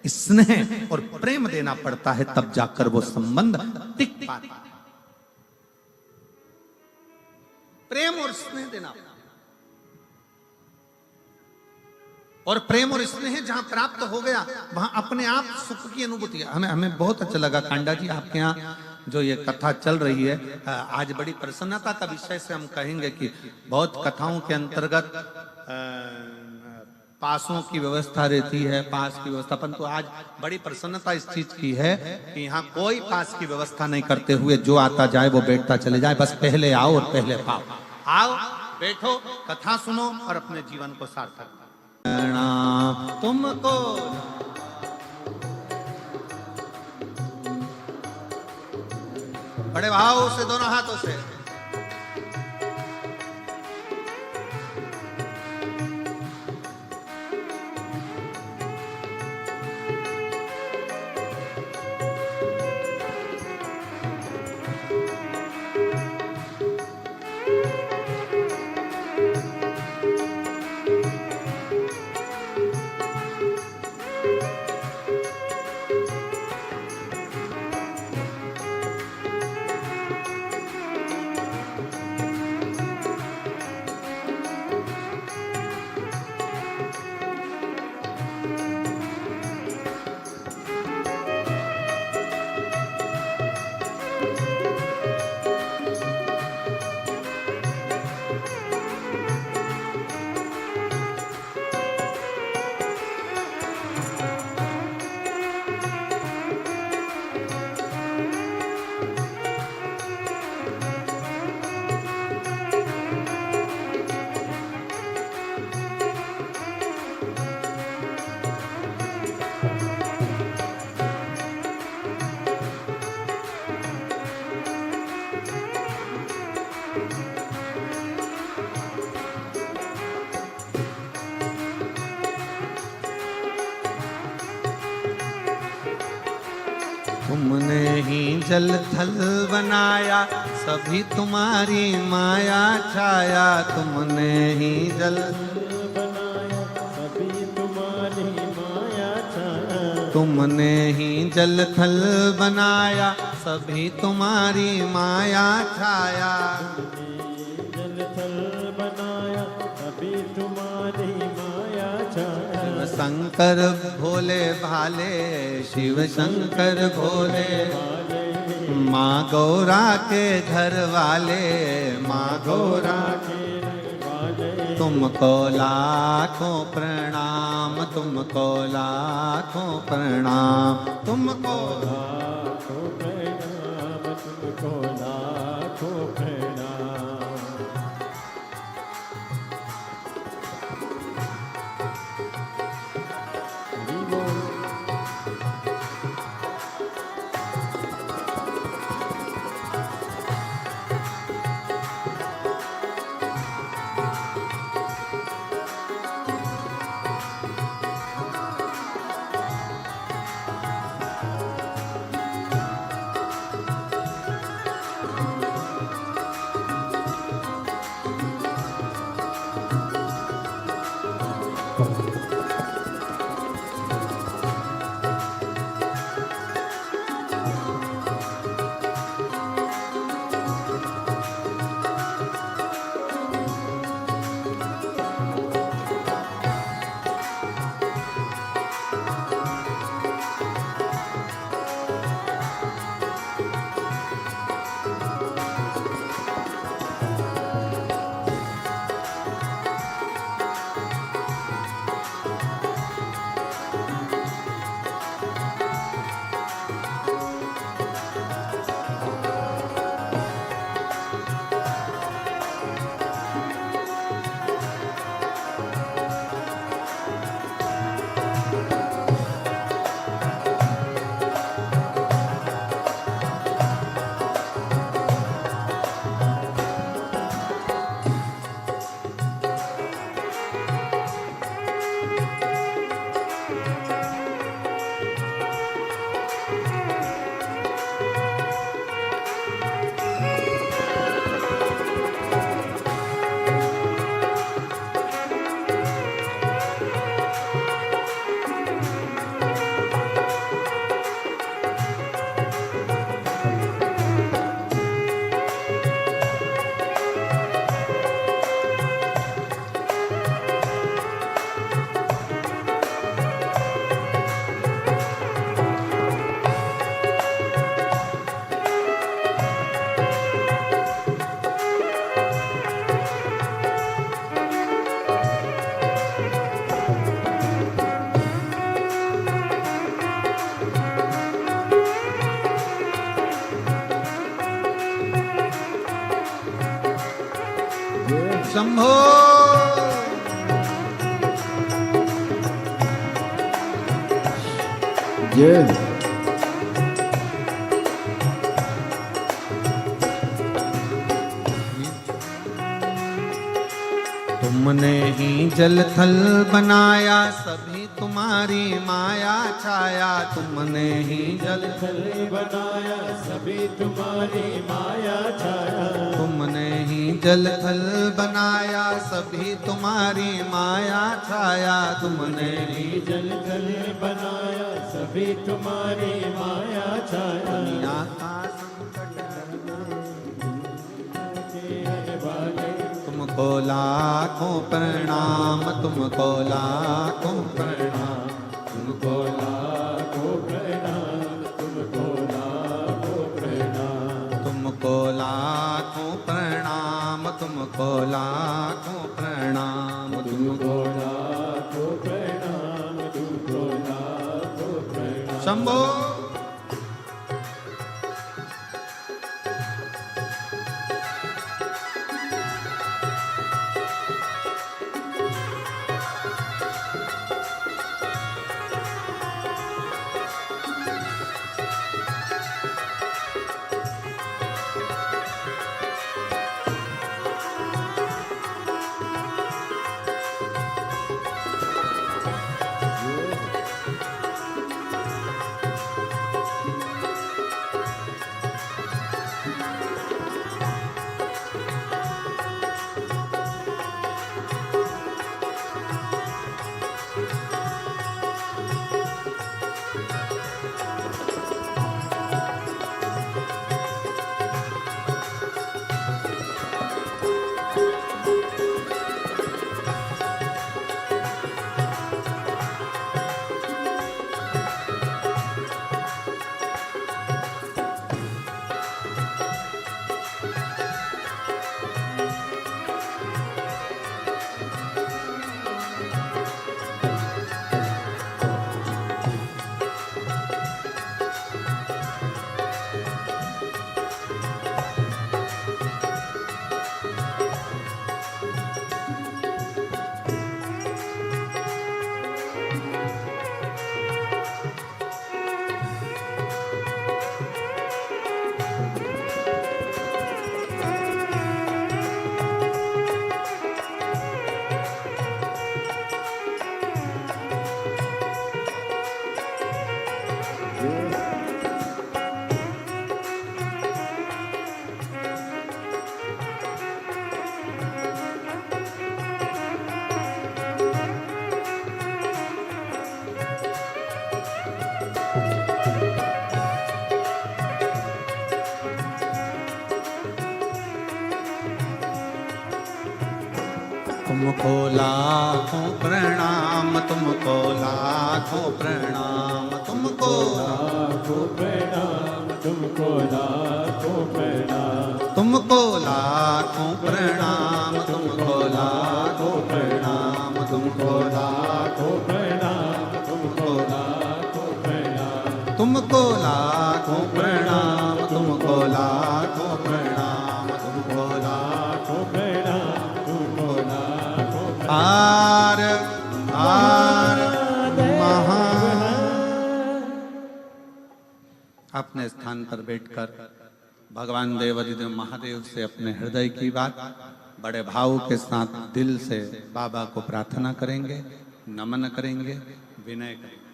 स्नेह और प्रेम देना पड़ता है, तब जाकर वो संबंध टिक पाता है। प्रेम और स्नेह देना, और प्रेम और स्नेह जहां प्राप्त हो गया वहां अपने आप सुख की अनुभूति है। हमें बहुत अच्छा लगा कांडा जी, आपके यहाँ जो ये कथा चल रही है, आज बड़ी प्रसन्नता का विषय से हम कहेंगे कि बहुत कथाओं के अंतर्गत पासों की व्यवस्था रहती है, पास की व्यवस्था, परंतु आज बड़ी प्रसन्नता इस चीज की है कि यहाँ कोई पास की व्यवस्था नहीं करते हुए जो आता जाए वो बैठता चले जाए। बस पहले आओ और पहले पाओ। आओ, बैठो, कथा सुनो और अपने जीवन को सार्थक तुमको। बड़े भाव से दोनों हाथों से तुमने ही जल थल बनाया, सभी तुम्हारी माया छाया। तुमने ही जल बनाया, सभी तुम्हारी माया छाया। तुमने ही जल थल बनाया, सभी तुम्हारी माया छाया। शंकर भोले भाले, शिव शंकर भोले माँ गौरा के घर वाले, माँ गौरा तुमको लाखों प्रणाम, तुमको लाखों प्रणाम, तुमको लाखों प्रणाम, तुमको लाखों प्रणाम। हरि बोल। शंभो। जय। तुमने ही जल थल बनाया, सभी तुम्हारी माया छाया। तुमने ही जल थल बनाया, सभी तुम्हारी माया छाया। तुमने ही जल थल बनाया, सभी तुम्हारी माया छाया। तुमने ही जल थल बनाया, सभी तुम्हारी माया छाया। दुनिया का संकट तुमको लाखों प्रणाम, तुमको लाखों प्रणाम, तुमको लाखों प्रणाम, तुमको लाखों प्रणाम। तुमको लाखों प्रणाम, तुमको लाखों प्रणाम, तुमको लाखों प्रणाम, तुमको लाखों प्रणाम। शंभो। तुमको लाखों प्रणाम, तुमको लाखों प्रणाम, तुमको लाखों प्रणाम, तुमको लाखों प्रणाम, तुमको लाखों प्रणाम, तुमको लाखों प्रणाम, तुमको लाखों प्रणाम, तुमको लाखों प्रणाम, तुमको लाखों प्रणाम, तुमको लाखों प्रणाम, तुमको लाखों प्रणाम, तुमको लाखों आर आर महा। अपने स्थान पर बैठकर भगवान देवाधिदेव महादेव से अपने हृदय की बात बड़े भाव के साथ दिल से बाबा को प्रार्थना करेंगे, नमन करेंगे, विनय करेंगे।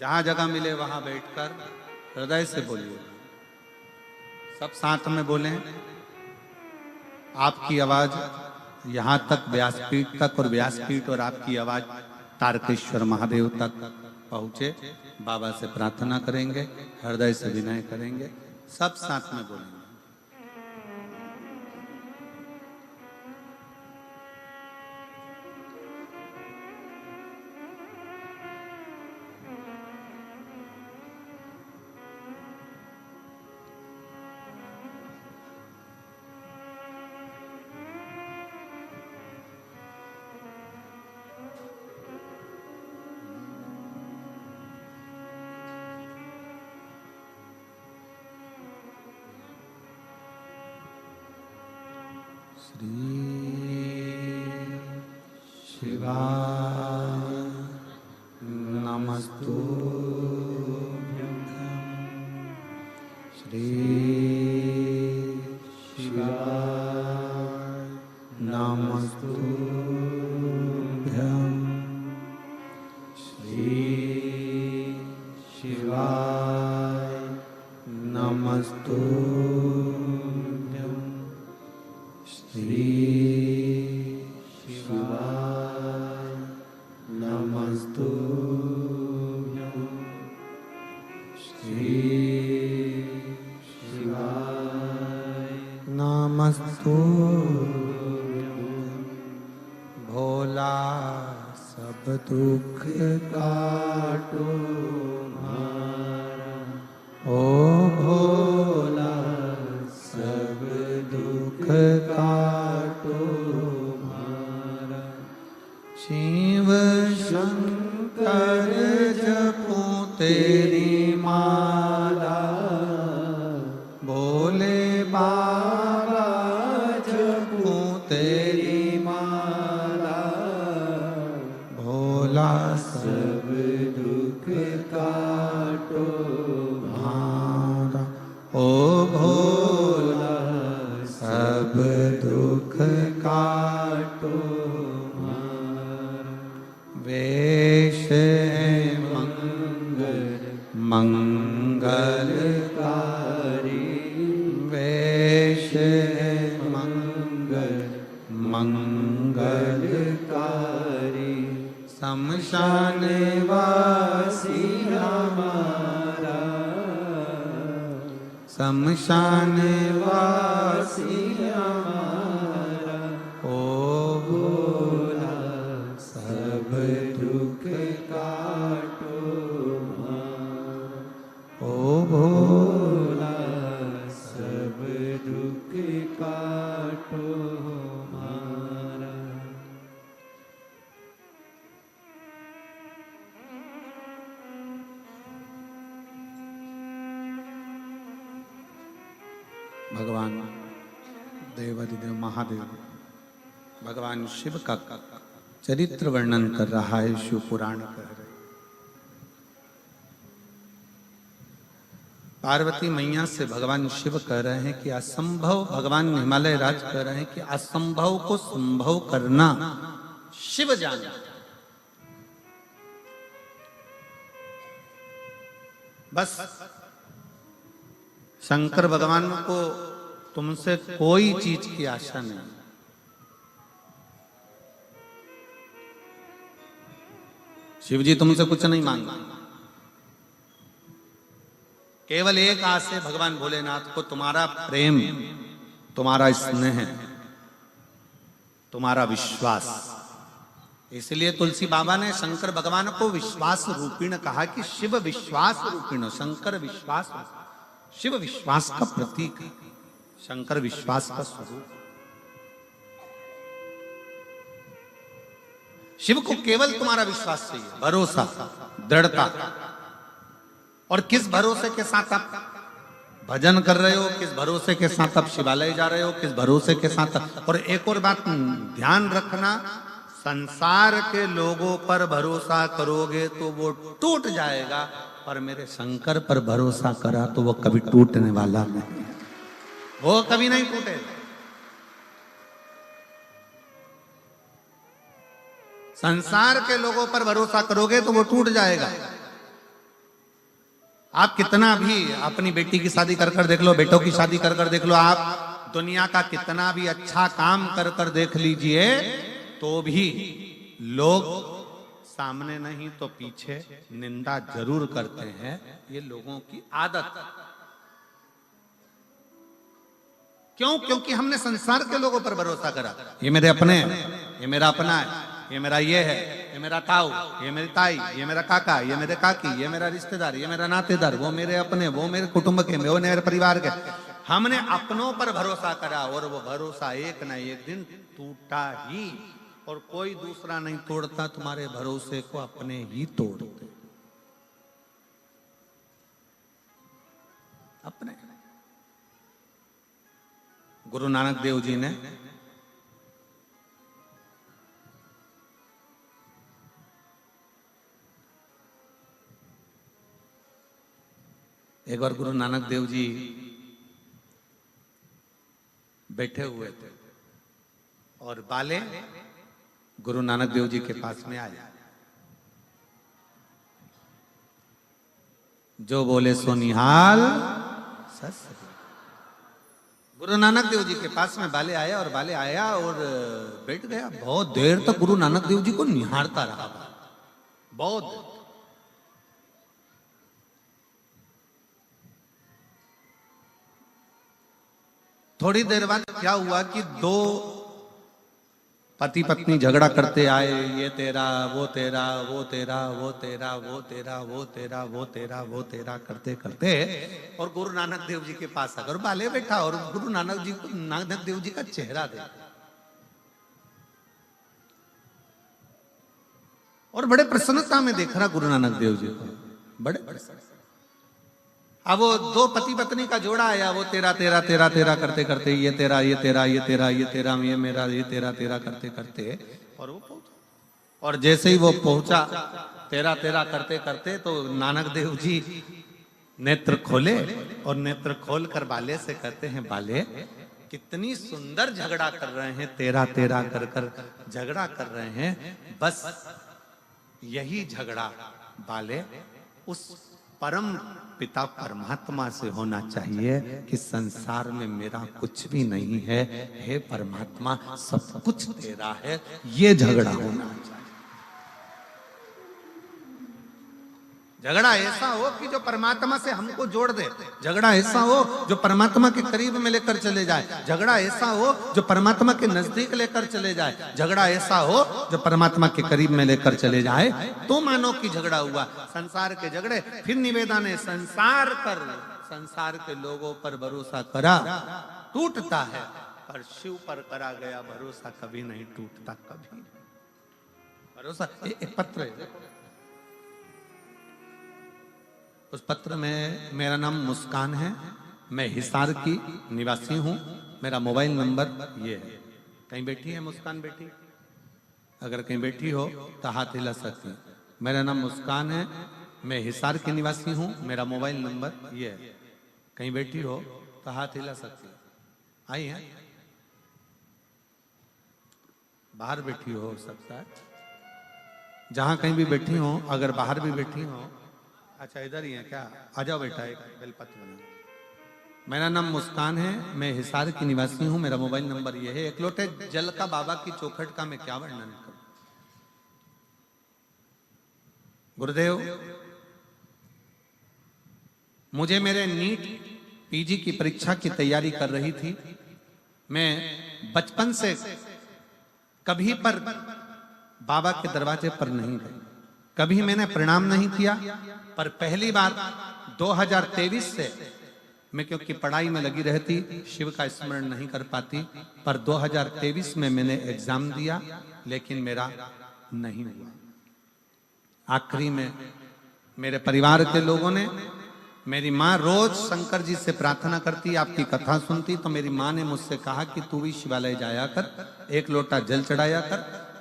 जहां जगह मिले वहां बैठकर हृदय से बोलिए, सब साथ में बोलें। आपकी आवाज यहां तक व्यासपीठ तक और व्यासपीठ और आपकी आवाज तारकेश्वर महादेव तक पहुंचे। बाबा से प्रार्थना करेंगे, हृदय से विनय करेंगे, सब साथ में बोलेंगे। श्री शिवाय नमस्तुभ्यं, श्री शिवाय नमस्तुभ्यं, श्री शिवाय नमस्तुभ्यं, श्री शिवाय नमस्तुभ्यं, श्री शिवाय नमस्तुभ्यं। भोला सब दुख काटो मारा, ओ भोला सब दुख काटो मारा। शिव शंकर जपो तेरी माला, भोले बाबा जपो तेरी माला। भोला सब दुख काटो मारा, ओ भोला सब दुख काटो मारा। वेश मंगल मंगलकारी, वेश मंगल मंगलकारी। शमशान वासी हमारा, शमशान वासी हमारा। ओ भोला सब दुख काटो मारा, ओ भोला सब दुख काटो मारा। भगवान देवाधिदेव महादेव भगवान शिव का चरित्र वर्णन कर रहा है, शिव पुराण कह रहे। पार्वती मैया से भगवान शिव कह रहे हैं कि असंभव, भगवान हिमालय राज कह रहे हैं कि असंभव को संभव करना शिव जाने। बस शंकर भगवान को तुमसे कोई चीज की आशा नहीं। शिव जी तुमसे कुछ नहीं मांगते, केवल एक आस है भगवान भोलेनाथ को, तुम्हारा प्रेम, तुम्हारा स्नेह, तुम्हारा विश्वास। इसलिए तुलसी बाबा ने शंकर भगवान को विश्वास रूपिण कहा कि शिव विश्वास रूपिण, शंकर विश्वास, शिव विश्वास का प्रतीक है, शंकर विश्वास का स्वरूप। शिव को केवल तुम्हारा विश्वास चाहिए, भरोसा, दृढ़ता। और किस भरोसे के साथ आप भजन कर रहे हो, किस भरोसे के साथ आप शिवालय जा रहे हो, किस भरोसे के साथ। और एक और बात ध्यान रखना, संसार के लोगों पर भरोसा करोगे तो वो टूट जाएगा, पर मेरे शंकर पर भरोसा करा तो वो कभी टूटने वाला नहीं, वो कभी नहीं टूटेगा। संसार के लोगों पर भरोसा करोगे तो वो टूट जाएगा। आप कितना भी अपनी बेटी की शादी कर देख लो, बेटों की शादी कर देख लो, आप दुनिया का कितना भी अच्छा काम कर देख लीजिए, तो भी लोग सामने नहीं तो पीछे निंदा जरूर करते हैं। ये लोगों की आदत। क्यों? क्योंकि हमने संसार के लोगों पर भरोसा करा। ये मेरे अपने हैं, ये मेरा अपना है, ये मेरा ये है, ये मेरा ताऊ, ये मेरी ताई, ये मेरा काका, ये मेरे काकी, ये मेरा रिश्तेदार, ये मेरा नातेदार, वो मेरे अपने, वो मेरे कुटुंब के, वो मेरे परिवार के। हमने अपनों पर भरोसा करा और वो भरोसा एक ना एक दिन टूटा ही। और कोई दूसरा नहीं तोड़ता तुम्हारे भरोसे को, अपने ही तोड़ते, अपने। गुरु नानक देव जी ने एक बार गुरु नानक देव जी बैठे हुए थे और बाले गुरु नानक देव जी के पास में आए। जो बोले सो निहाल सस। गुरु नानक देव जी के पास में बाले आया और बाले आया और बैठ गया। बहुत देर तक गुरु नानक देव जी को निहारता रहा, बहुत। थोड़ी देर बाद क्या हुआ कि दो पति पत्नी झगड़ा करते आए, ये तेरा, वो तेरा, वो तेरा, वो तेरा, वो तेरा, वो तेरा, वो तेरा, वो तेरा करते करते और गुरु नानक देव जी के पास आकर बाले बैठा और गुरु नानक देव जी का चेहरा देखा और बड़े प्रसन्नता में देख रहा गुरु नानक देव जी को, बड़े प्रसन्न। अब वो दो पति पत्नी का जोड़ा आया, वो तेरा तेरा तेरा तेरा करते करते ये तेरा, ये तेरा, ये तेरा, ये तेरा, ये मेरा, ये तेरा तेरा करते करते और वो पहुंचा। और जैसे ही वो पहुंचा तेरा तेरा करते करते तो नानक देव जी नेत्र खोले और नेत्र खोल कर बाले से कहते हैं, बाले कितनी सुंदर झगड़ा कर रहे हैं, तेरा तेरा कर कर झगड़ा कर रहे हैं। बस यही झगड़ा बाले उस परम पिता परमात्मा से होना चाहिए कि संसार में मेरा कुछ भी नहीं है, हे परमात्मा सब कुछ तेरा है, ये झगड़ा होना चाहिए। झगड़ा ऐसा हो कि जो परमात्मा से हमको जोड़ दे, झगड़ा ऐसा हो जो परमात्मा के करीब में लेकर चले जाए, झगड़ा ऐसा हो जो परमात्मा के नजदीक लेकर चले जाए, झगड़ा ऐसा हो जो परमात्मा के करीब में लेकर चले जाए, तो मानो कि झगड़ा हुआ। संसार के झगड़े, फिर निवेदन है, संसार के लोगों पर भरोसा करा टूटता है, पर शिव पर करा गया भरोसा कभी नहीं टूटता, कभी भरोसा। एक पत्र है, उस पत्र में मेरा नाम मुस्कान है, मैं हिसार की निवासी हूँ, मेरा मोबाइल नंबर ये है। कहीं बैठी है मुस्कान बेटी? अगर कहीं बैठी हो तो हाथ हिला सकती। मेरा नाम मुस्कान है, मैं हिसार की निवासी हूँ, मेरा मोबाइल नंबर ये है। कहीं बैठी हो तो हाथ हिला सकती। आई है? बाहर बैठी हो सकता है, जहां कहीं भी बैठी हो, अगर बाहर भी बैठी हो। अच्छा इधर ही है क्या? आ जाओ बेटा, एक बेलपत्र बना। मेरा नाम मुस्कान है, मैं हिसार की निवासी हूँ, मेरा मोबाइल नंबर ये है। एक लोटे जल का बाबा की चौखट का मैं क्या वर्णन करूं। गुरुदेव, मुझे मेरे नीट पीजी की परीक्षा की तैयारी कर रही थी। मैं बचपन से कभी पर बाबा के दरवाजे पर नहीं गए, कभी मैंने प्रणाम नहीं किया। पर पहली बार 2023 से मैं, क्योंकि पढ़ाई में लगी रहती, शिव का स्मरण नहीं कर पाती, पर 2023 में मैंने एग्जाम दिया, लेकिन मेरा नहीं हुआ। आखिरी में मेरे परिवार के लोगों ने, मेरी माँ रोज शंकर जी से प्रार्थना करती, आपकी कथा सुनती, तो मेरी माँ ने मुझसे कहा कि तू भी शिवालय जाया कर, 1 लोटा जल चढ़ाया कर।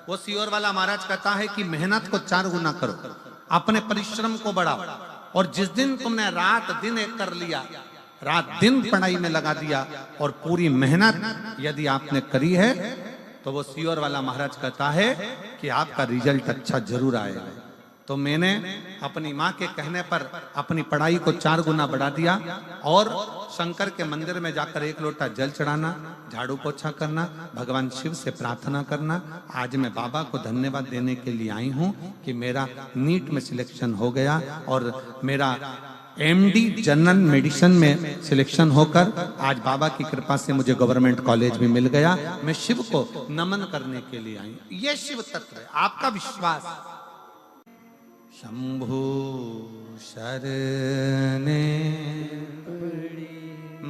वो सियोर वाला महाराज कहता है कि मेहनत को 4 गुना करो, अपने परिश्रम को बढ़ाओ, और जिस दिन तुमने रात दिन एक कर लिया, रात दिन पढ़ाई में लगा दिया, और पूरी मेहनत यदि आपने करी है, तो वो सियोर वाला महाराज कहता है कि आपका रिजल्ट अच्छा जरूर आएगा। तो मैंने अपनी माँ के कहने पर अपनी पढ़ाई को 4 गुना बढ़ा दिया, और शंकर के मंदिर में जाकर 1 लोटा जल चढ़ाना, झाड़ू पोछा करना, भगवान शिव से प्रार्थना करना। आज मैं बाबा को धन्यवाद देने के लिए आई हूँ कि मेरा नीट में सिलेक्शन हो गया, और मेरा MD जनरल मेडिसिन में सिलेक्शन होकर आज बाबा की कृपा से मुझे गवर्नमेंट कॉलेज भी मिल गया। मैं शिव को नमन करने के लिए आई हूँ। ये शिव तत्व है, आपका विश्वास। शंभु शरणे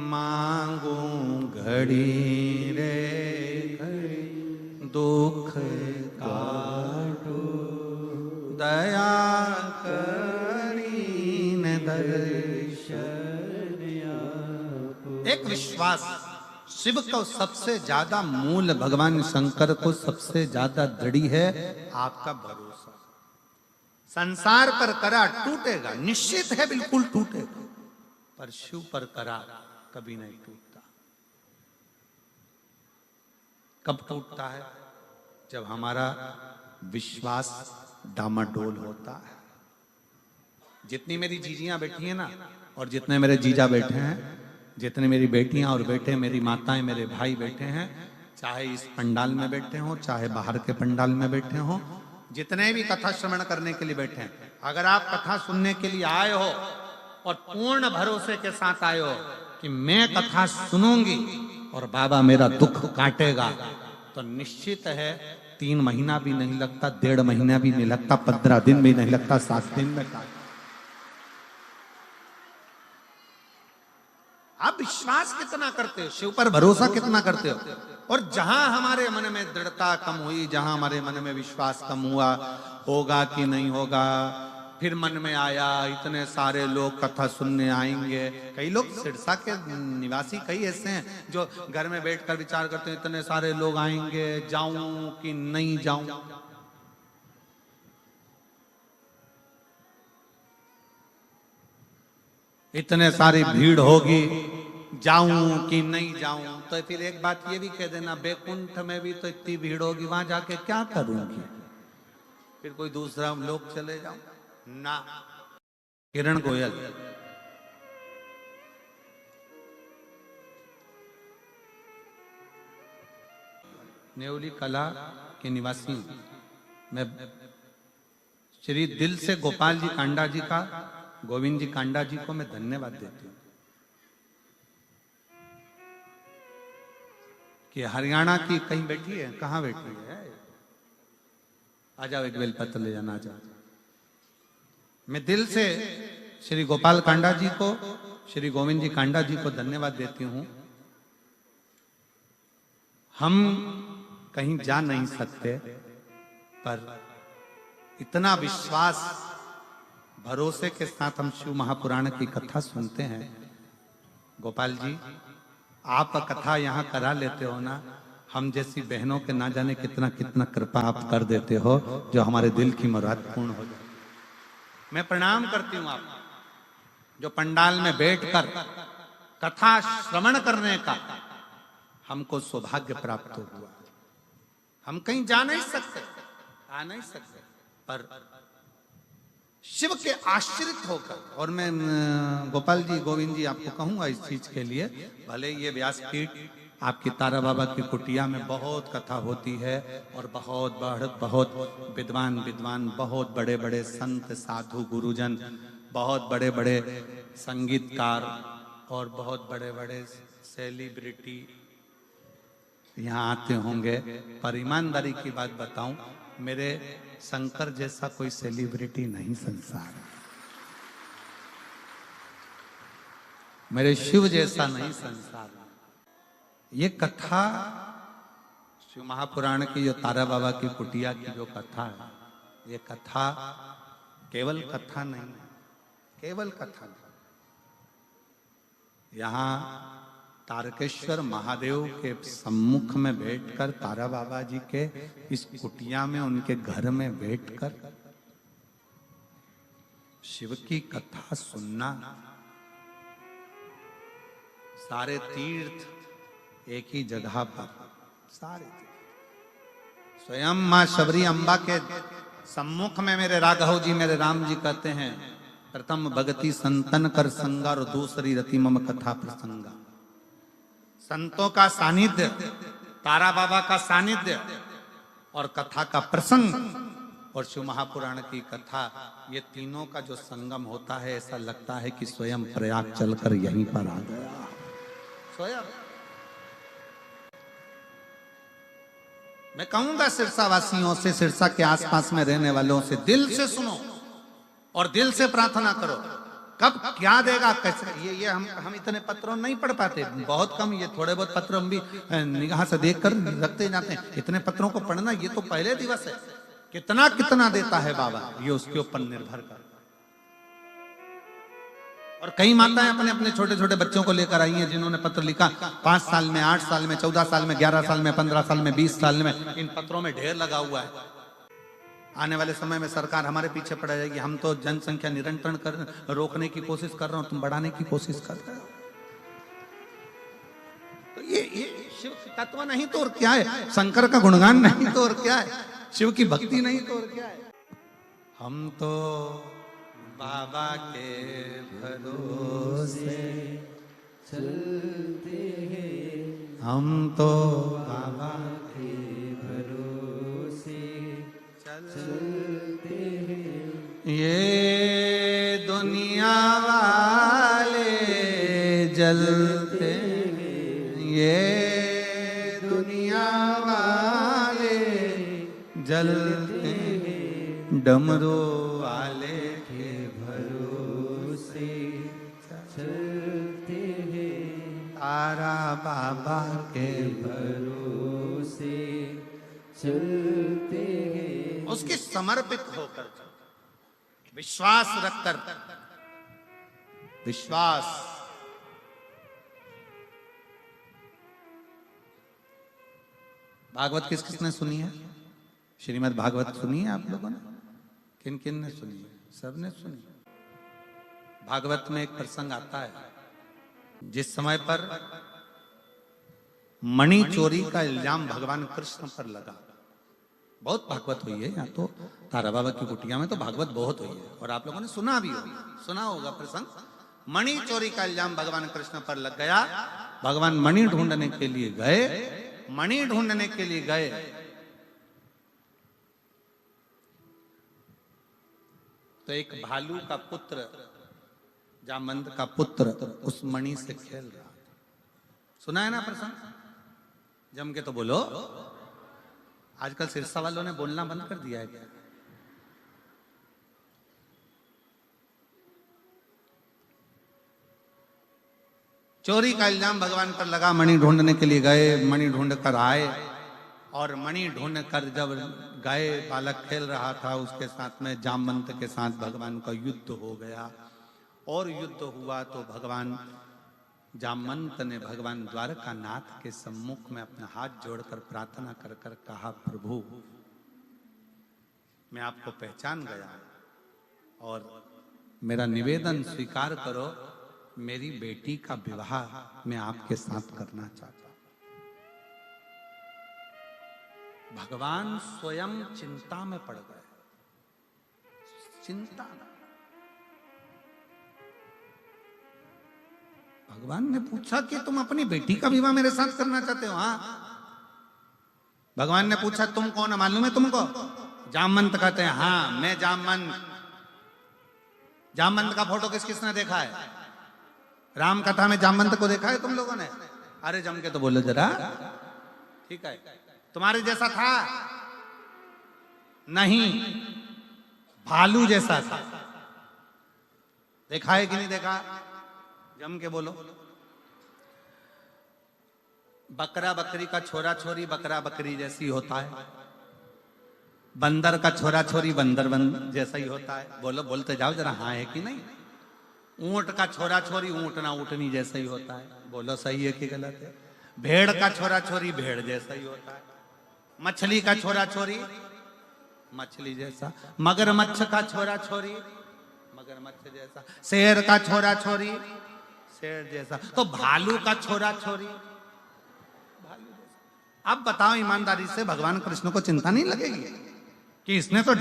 मांगू घड़ी रे, दुख काटो दया करीन दर्शन। एक विश्वास, शिव को सबसे ज्यादा मूल, भगवान शंकर को सबसे ज्यादा दृढ़ है आपका भरोसा। संसार पर करा टूटेगा, निश्चित है, बिल्कुल टूटेगा, पर शिव पर करा कभी नहीं टूटता। कब टूटता है? जब हमारा विश्वास डामाडोल होता है। जितनी मेरी जीजियां बैठी हैं ना, और जितने मेरे जीजा बैठे हैं, जितने मेरी बेटियां और बेटे, मेरी माताएं, मेरे भाई बैठे हैं, चाहे इस पंडाल में बैठे हों, चाहे बाहर के पंडाल में बैठे हों, जितने भी कथा श्रवण करने के लिए बैठे हैं, अगर आप कथा सुनने के लिए आए हो और पूर्ण भरोसे के साथ आए हो कि मैं कथा सुनूंगी और बाबा मेरा दुख काटेगा, तो निश्चित है 3 महीना भी नहीं लगता, 1.5 महीना भी नहीं लगता, 15 दिन भी नहीं लगता, 7 दिन में काट। आप विश्वास कितना करते हो, शिव पर भरोसा कितना करते हो? और जहां हमारे मन में दृढ़ता कम हुई, जहां हमारे मन में विश्वास कम हुआ, होगा कि नहीं होगा, फिर मन में आया इतने सारे लोग कथा सुनने आएंगे। कई लोग सिरसा के निवासी कई ऐसे हैं जो घर में बैठकर विचार करते हैं, इतने सारे लोग आएंगे, जाऊं कि नहीं जाऊं। इतने सारी भीड़ होगी, जाऊं कि नहीं जाऊं। तो फिर एक बात ये भी कह देना, बैकुंठ में भी तो इतनी भीड़ होगी, वहां जाके क्या करूंगी, फिर कोई दूसरा लोग चले जाऊं ना। किरण गोयल, नेवली कला के निवासी, मैं श्री दिल से गोपाल जी कांडा जी का, गोविंद जी कांडा जी को मैं धन्यवाद देती हूँ कि हरियाणा की कहीं बैठी है, कहाँ बैठी है, आ जाओ, एक बेलपत्र ले जाना, आ जाओ। मैं दिल से श्री गोपाल कांडा जी को, श्री गोविंद जी कांडा जी को धन्यवाद देती हूँ। हम कहीं जा नहीं सकते, पर इतना विश्वास भरोसे के साथ हम शिव महापुराण की कथा सुनते हैं। गोपाल जी, आप कथा यहाँ करा लेते हो ना, हम जैसी बहनों के ना जाने कितना कितना कृपा आप कर देते हो, जो हमारे दिल की मुराद पूर्ण हो जाए। मैं प्रणाम करती हूँ आप जो पंडाल में बैठकर कथा श्रवण करने का हमको सौभाग्य प्राप्त हुआ। हम कहीं जा नहीं सकते, आ नहीं सकते, पर शिव के आश्रित होकर, और मैं गोपाल जी, गोविंद जी आपको कहूंगा इस चीज के लिए, भले ये व्यासपीठ आपकी तारा बाबा की कुटिया में बहुत कथा होती है, और बहुत विद्वान बहुत बड़े बड़े संत साधु गुरुजन, बहुत बड़े बड़े संगीतकार और बहुत बड़े बड़े सेलिब्रिटी यहाँ आते होंगे, पर ईमानदारी की बात बताऊं, मेरे शंकर जैसा कोई सेलिब्रिटी नहीं संसार में, मेरे शिव जैसा नहीं संसार में। ये कथा शिव महापुराण की, जो तारा बाबा की कुटिया की जो कथा है, ये कथा केवल कथा नहीं है, केवल कथा नहीं। यहाँ तारकेश्वर महादेव के सम्मुख में बैठकर, तारा बाबा जी के इस कुटिया में, उनके घर में बैठकर शिव की कथा सुनना, सारे तीर्थ एक ही जगह पर, सारे तीर्थ। स्वयं मां शबरी अम्बा के सम्मुख में मेरे राघव जी, मेरे राम जी कहते हैं, प्रथम भगति संतन कर संगा और दूसरी रति मम कथा प्रसंगा। संतों का सानिध्य, तारा बाबा का सानिध्य और कथा का प्रसंग और शिव महापुराण की कथा, ये तीनों का जो संगम होता है, ऐसा लगता है कि स्वयं प्रयाग चलकर यहीं पर आ गया। स्वयं मैं कहूंगा सिरसा वासियों से, सिरसा के आसपास में रहने वालों से, दिल से सुनो और दिल से प्रार्थना करो। कब क्या देगा, कैसे, ये हम इतने पत्रों नहीं पढ़ पाते, बहुत कम, ये थोड़े बहुत पत्र हम भी निगाह से देखकर रखते जाते हैं। इतने पत्रों को पढ़ना, ये तो पहले दिवस है। कितना कितना देता है बाबा, ये उसके ऊपर निर्भर कर। और कई माताएं अपने अपने छोटे छोटे बच्चों को लेकर आई हैं, जिन्होंने पत्र लिखा 5 साल में, 8 साल में, 14 साल में, 11 साल में, 15 साल में, 20 साल में, इन पत्रों में ढेर लगा हुआ है। आने वाले समय में सरकार हमारे पीछे पड़ जाएगी। हम तो जनसंख्या नियंत्रण रोकने की कोशिश कर रहे हो, तुम बढ़ाने की कोशिश कर रहे हो। तो ये शिव तत्व नहीं तो और क्या है, शंकर का गुणगान नहीं तो और क्या है, शिव की भक्ति नहीं तो और क्या है। हम तो बाबा के भरोसे चलते हैं, हम तो बाबा के भरोसे चलते हैं। ये दुनिया वाले जलते हैं, ये दुनिया वाले जलते हैं, डमरू वाले के भरोसे चलते हैं, तारा बाबा के भरोसे चलते हैं। उसके समर्पित होकर, विश्वास रखकर, विश्वास। भागवत किस किसने सुनी है? श्रीमद् भागवत सुनी है आप लोगों ने? किन किन ने सुनी है? सबने सुनी। भागवत में एक प्रसंग आता है, जिस समय पर मणि चोरी का इल्जाम भगवान कृष्ण पर लगा। बहुत भागवत हुई है यहाँ तो, तारा बाबा की कुटिया में तो भागवत बहुत हुई है, और आप लोगों ने सुना भी होगा, सुना होगा प्रसंग। मणि चोरी का इल्जाम भगवान कृष्ण पर लग गया। भगवान मणि ढूंढने के लिए गए, मणि ढूंढने के लिए गए, तो एक भालू का पुत्र, जामवंत का पुत्र उस मणि से खेल रहा था। सुना है ना प्रसंग? जम के तो बोलो। आजकल सिरसा वालों ने बोलना बंद कर दिया है क्या? चोरी का इल्जाम भगवान पर लगा। मणि ढूंढने के लिए गए, मणि ढूंढ कर आए, और मणि ढूंढ कर जब गए, बालक खेल रहा था, उसके साथ में जामवंत के साथ भगवान का युद्ध हो गया। और युद्ध हुआ तो भगवान जामवंत ने भगवान द्वारका नाथ के सम्मुख में अपना हाथ जोड़कर प्रार्थना कर कर कहा, प्रभु मैं आपको पहचान गया और मेरा निवेदन स्वीकार करो, मेरी बेटी का विवाह मैं आपके साथ करना चाहता हूं। भगवान स्वयं चिंता में पड़ गए, चिंता। भगवान ने पूछा कि तुम अपनी बेटी का विवाह मेरे साथ करना चाहते हो? हाँ। भगवान ने पूछा तुम कौन है, मालूम है तुमको? जामवंत कहते हैं हाँ मैं जामवंत। जामवंत का फोटो किस किसने देखा है? राम कथा में जामवंत को देखा है तुम लोगों ने? अरे जम के तो बोलो जरा, ठीक है, तुम्हारे जैसा था नहीं, भालू जैसा था। देखा है कि नहीं देखा? जम के बोलो। बकरा बकरी का छोरा छोरी बकरा बकरी जैसी होता है, बंदर का छोरा छोरी बंदर जैसा ही होता है। बोलो, बोलते जाओ जरा, हाँ है कि नहीं? ऊंट का छोरा छोरी ऊंटना ऊंटनी जैसा ही होता है। बोलो, सही है कि गलत है? भेड़ का छोरा छोरी भेड़ जैसा ही होता है। मछली का छोरा छोरी मछली जैसा, मगरमच्छ का छोरा छोरी मगरमच्छ जैसा, शेर का छोरा छोरी शेर जैसा, तो भालू का छोरा छोरी भालू जैसा। अब बताओ ईमानदारी से, भगवान कृष्ण को चिंता नहीं लगेगी कि इसने तो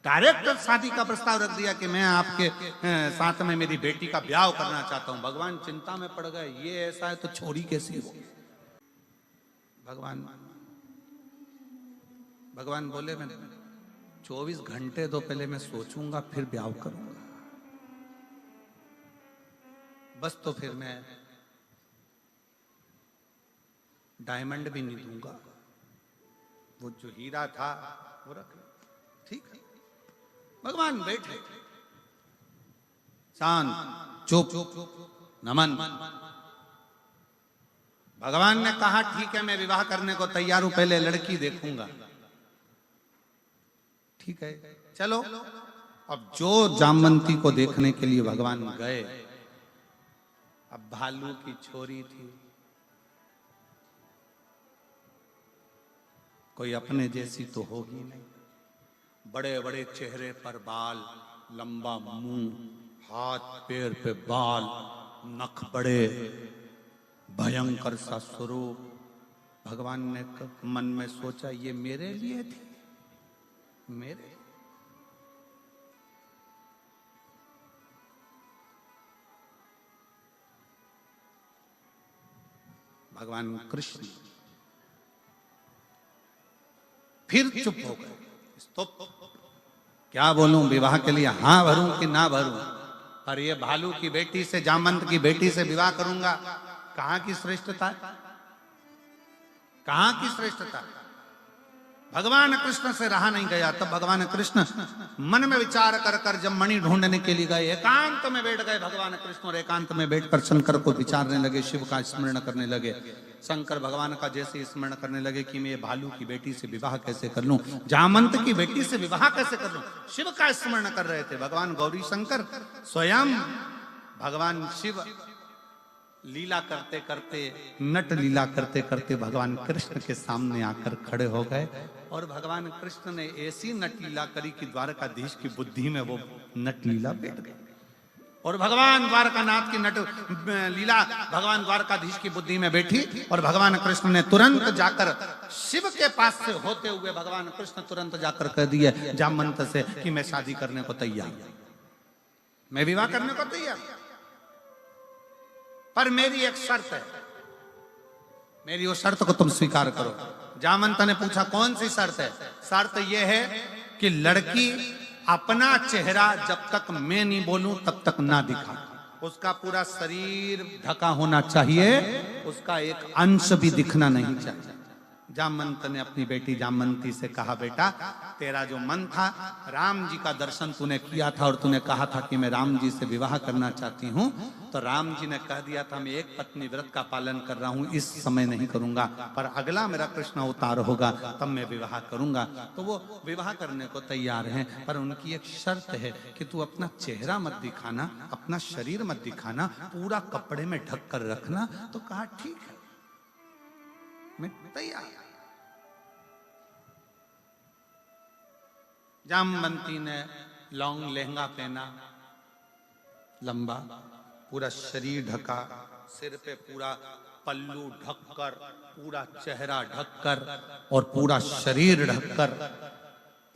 डायरेक्ट शादी का प्रस्ताव रख दिया कि मैं आपके साथ में मेरी बेटी का ब्याह करना चाहता हूं। भगवान चिंता में पड़ गए, ये ऐसा है तो छोरी कैसी हो? भगवान बोले, मैं 24 घंटे तो पहले मैं सोचूंगा, फिर ब्याह करूंगा। बस तो फिर मैं डायमंड भी नहीं दूंगा, वो जो हीरा था वो रख लो। ठीक है, भगवान बैठे शांत चुप नमन। भगवान ने कहा, ठीक है मैं विवाह करने को तैयार हूं, पहले लड़की देखूंगा। ठीक है, चलो। अब जो जामवंती को देखने के लिए भगवान गए, अब भालू की छोरी थी, कोई अपने जैसी तो होगी नहीं। बड़े बड़े चेहरे पर बाल, लंबा मुंह, हाथ पैर पे बाल, नख बड़े, भयंकर सा स्वरूप। भगवान ने मन में सोचा, ये मेरे लिए थी? मेरे भगवान कृष्ण फिर चुप हो गए। तो क्या बोलूं, विवाह के लिए हाँ भरूं कि ना भरूं? पर ये भालू की बेटी से, जामवंत की बेटी से विवाह करूंगा, कहां की श्रेष्ठता? कहां की श्रेष्ठता? भगवान कृष्ण से रहा नहीं गया। तब भगवान कृष्ण मन में विचार कर कर जब मणि ढूंढने के लिए गए, एकांत में बैठ गए भगवान कृष्ण, और एकांत में बैठकर शंकर को विचारने लगे, शिव का स्मरण करने लगे। शंकर भगवान का जैसे स्मरण करने लगे कि मैं ये भालू की बेटी से विवाह कैसे कर लूं, जामवंत की बेटी से विवाह कैसे कर लूं, शिव का स्मरण कर रहे थे। भगवान गौरी शंकर स्वयं भगवान शिव लीला करते करते, नट लीला करते करते भगवान कृष्ण के सामने आकर खड़े हो गए। और भगवान कृष्ण ने ऐसी नट लीला करी कि द्वारकाधीश की बुद्धि में वो नट लीला बैठ गई। और भगवान द्वारकानाथ की नट लीला भगवान द्वारकाधीश की बुद्धि में बैठी। और भगवान कृष्ण ने तुरंत जाकर शिव के पास से होते हुए भगवान कृष्ण तुरंत जाकर कह दिए जामवंत से कि मैं शादी करने को तैयार, मैं विवाह करने को तैयार, पर मेरी एक शर्त है, मेरी वो शर्त को तुम स्वीकार करो। जामवंत ने पूछा, कौन सी शर्त है? शर्त यह है कि लड़की अपना चेहरा जब तक मैं नहीं बोलूं तब तक ना दिखा, उसका पूरा शरीर ढका होना चाहिए, उसका एक अंश भी दिखना नहीं चाहिए। जामवंत ने अपनी बेटी जामवंती से कहा, बेटा तेरा जो मन था, राम जी का दर्शन तूने किया था और तूने कहा था कि मैं राम जी से विवाह करना चाहती हूँ, तो राम जी ने कह दिया था मैं एक पत्नी व्रत का पालन कर रहा हूँ, इस समय नहीं करूंगा, पर अगला मेरा कृष्ण अवतार होगा तब मैं विवाह करूंगा। तो वो विवाह करने को तैयार हैं, पर उनकी एक शर्त है कि तू अपना चेहरा मत दिखाना, अपना शरीर मत दिखाना, पूरा कपड़े में ढक कर रखना। तो कहा ठीक है, मैं तैयार। जामवंती ने लॉन्ग लहंगा पहना, लंबा, पूरा शरीर ढका, सिर पे पूरा पल्लू ढककर, पूरा चेहरा ढककर और पूरा शरीर ढककर,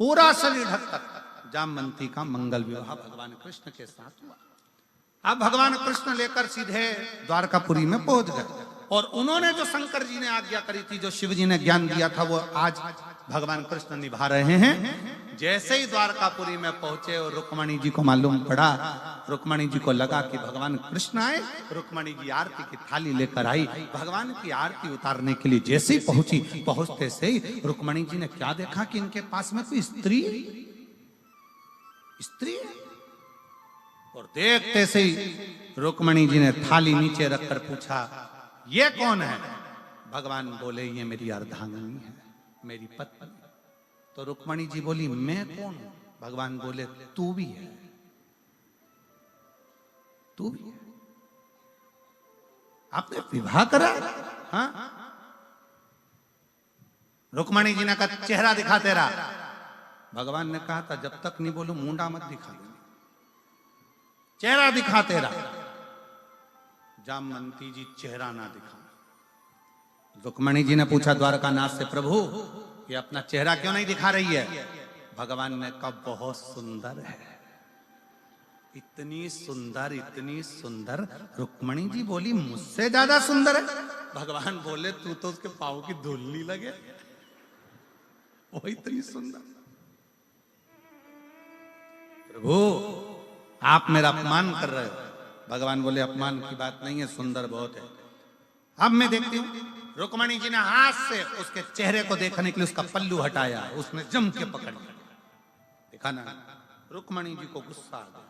पूरा शरीर ढककर जामवंती का मंगल विवाह भगवान कृष्ण के साथ हुआ। अब भगवान कृष्ण लेकर सीधे द्वारकापुरी में पहुंच गए। और उन्होंने जो शंकर जी ने आज्ञा करी थी, जो शिव जी ने ज्ञान दिया था, वो आज भगवान कृष्ण निभा रहे हैं। जैसे ही द्वारकापुरी में पहुंचे और रुक्मणी जी को मालूम पड़ा, रुक्मणी जी को लगा कि भगवान कृष्ण आए, रुक्मणी जी आरती की थाली लेकर आई, भगवान की आरती उतारने के लिए जैसे ही पहुंची, पहुंचते से ही रुक्मणी जी ने क्या देखा कि इनके पास में कोई स्त्री है। और देखते से ही रुक्मणी जी ने थाली नीचे रखकर पूछा, ये कौन है? भगवान बोले, ये मेरी अर्धांगिनी है, मेरी पत्नी। तो रुक्मणी जी बोली, मैं कौन हूं? भगवान बोले, तू भी है, तू भी है। आपने विवाह करा? हाँ। रुक्मणी जी ने कहा, चेहरा दिखा तेरा। भगवान ने कहा था, जब तक नहीं बोलूं मुंडा मत दिखा देना, चेहरा दिखा तेरा। जामवंती जी चेहरा ना दिखा। रुक्मणी जी ने पूछा द्वारकानाथ से, प्रभु ये अपना चेहरा क्यों नहीं दिखा रही है? भगवान ने कहा, बहुत सुंदर है, इतनी सुंदर, इतनी सुंदर। रुक्मणी जी बोली, मुझसे ज्यादा सुंदर है? भगवान बोले, तू तो उसके पांव की धूल नहीं लगे, वो इतनी सुंदर। प्रभु आप मेरा अपमान कर रहे हो। भगवान बोले, अपमान की बात नहीं है, सुंदर बहुत है। अब मैं देखती हूं। रुक्मणी जी ने हाथ से उसके चेहरे को देखने के लिए उसका पल्लू हटाया, उसने जम के पकड़ लिया। देखा ना, रुक्मणी जी को गुस्सा आ गया।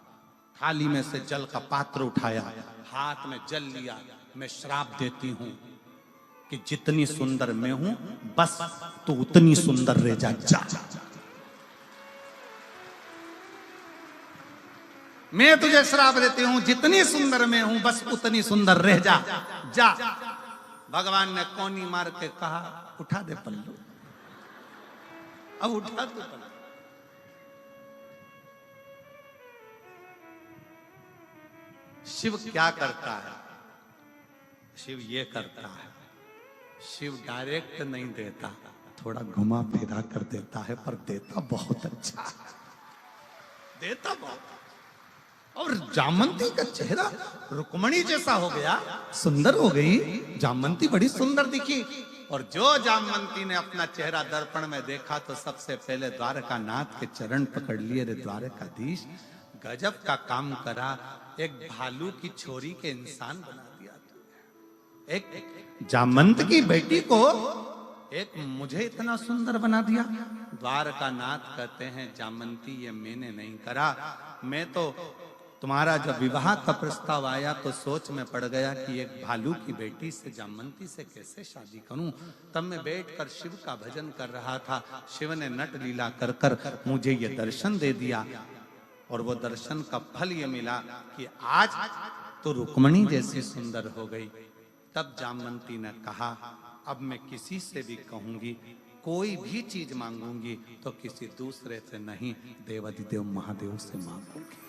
थाली में से जल का पात्र उठाया, हाथ में जल लिया। मैं श्राप देती हूं कि जितनी सुंदर मैं हूं, बस तू उतनी सुंदर रह जा। मैं तुझे श्राप देती हूं, जितनी सुंदर मैं हूं, बस उतनी सुंदर रह जा। भगवान ने कोनी मार के कहा, उठा दे पल्लू, अब उठा दे पल्लू। शिव क्या करता है? शिव ये करता है, शिव डायरेक्ट नहीं देता, थोड़ा घुमा फिरा कर देता है, पर देता बहुत अच्छा, देता बहुत। और जामवंती का चेहरा रुक्मणी जैसा हो गया, सुंदर हो गई। जामवंती बड़ी सुंदर दिखी। और जो जामवंती ने अपना चेहरा दर्पण में देखा तो सबसे पहले द्वारकानाथ के चरण पकड़ लिए। रे द्वारकाधीश, गजब का काम करा, एक भालू की छोरी के इंसान बना दिया। एक जामवंत की बेटी को एक मुझे इतना सुंदर बना दिया। द्वारकानाथ कहते हैं, जामवंती ये मैंने नहीं करा, मैं तो तुम्हारा जब विवाह का प्रस्ताव आया तो सोच में पड़ गया कि एक भालू की बेटी से, जामवंती से कैसे शादी करूं। तब मैं बैठकर शिव का भजन कर रहा था। शिव ने नट लीला कर कर मुझे ये दर्शन दे दिया, और वो दर्शन का फल ये मिला कि आज तो रुक्मणी जैसी सुंदर हो गई। तब जामवंती ने कहा, अब मैं किसी से भी कहूंगी, कोई भी चीज मांगूंगी तो किसी दूसरे से नहीं, देवाधिदेव महादेव से मांगूंगी।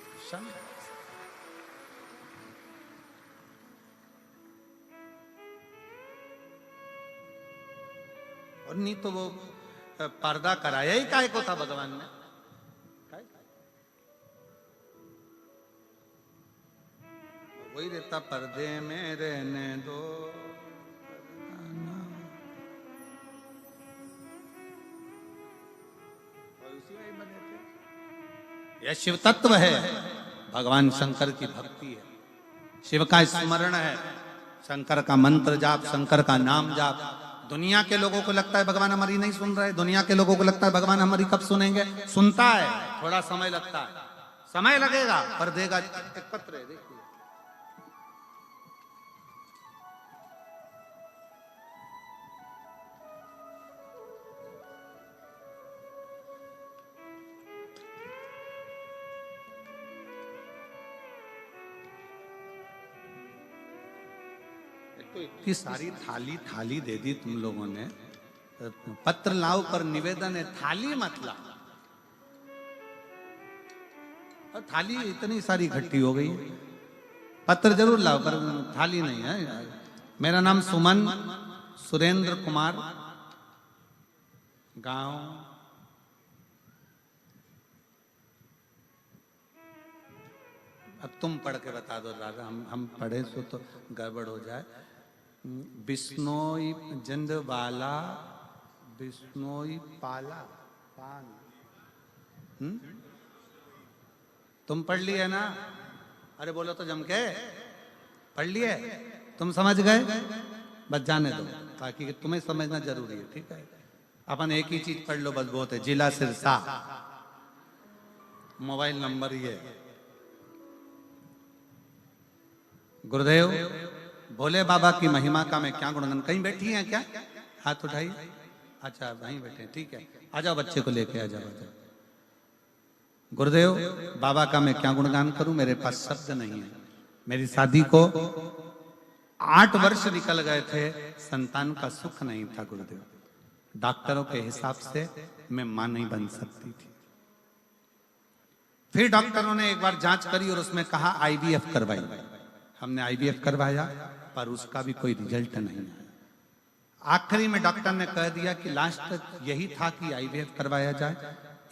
और नहीं तो वो पर्दा कराया ही काय को था भगवान ने। वही रहता, पर्दे में रहने दो, यह शिव तत्व है, भगवान शंकर की भक्ति है, शिव का स्मरण है, शंकर का मंत्र जाप, शंकर का नाम जाप। दुनिया के लोगों को लगता है भगवान हमारी नहीं सुन रहे, दुनिया के लोगों को लगता है भगवान हमारी कब सुनेंगे। सुनता है, थोड़ा समय लगता है, समय लगेगा पर देगा एकत्र। देखिए तो इतनी सारी थाली दे दी तुम लोगों ने। पत्र लाओ पर निवेदन है, थाली मत लाओ। और थाली इतनी सारी इकट्ठी हो गई, पत्र जरूर लाओ पर थाली नहीं है। मेरा नाम सुमन सुरेंद्र कुमार, गांव अब तुम पढ़ के बता दो राजा, हम पढ़े सो तो गड़बड़ हो जाए। बिश्नोई जंदवाला बिश्नोई पाला पान। तुम पढ़ लिए ना? अरे बोलो तो जम के, पढ़ लिए? तुम समझ गए? बस जाने दो, ताकि तुम्हें समझना जरूरी है, ठीक है? अपन एक ही चीज पढ़ लो बस बहुत है। जिला सिरसा, मोबाइल नंबर ये। गुरुदेव, भोले बाबा की महिमा का मैं क्या गुणगान। कहीं बैठी हैं क्या? हाथ उठाइए। अच्छा वहीं बैठे हैं, ठीक है। आ जाओ, बच्चे को लेके आ जाओ। गुरुदेव, बाबा का मैं क्या गुणगान करूं, मेरे पास शब्द नहीं है। मेरी शादी को 8 वर्ष निकल गए थे, संतान का सुख नहीं था गुरुदेव। डॉक्टरों के हिसाब से मैं मां नहीं बन सकती थी। फिर डॉक्टरों ने एक बार जांच करी और उसमें कहा आईवीएफ करवाई। हमने आईवीएफ करवाया पर उसका भी कोई रिजल्ट नहीं आया। आखिरी में डॉक्टर ने कह दिया कि लास्ट यही था कि आईवीएफ करवाया जाए।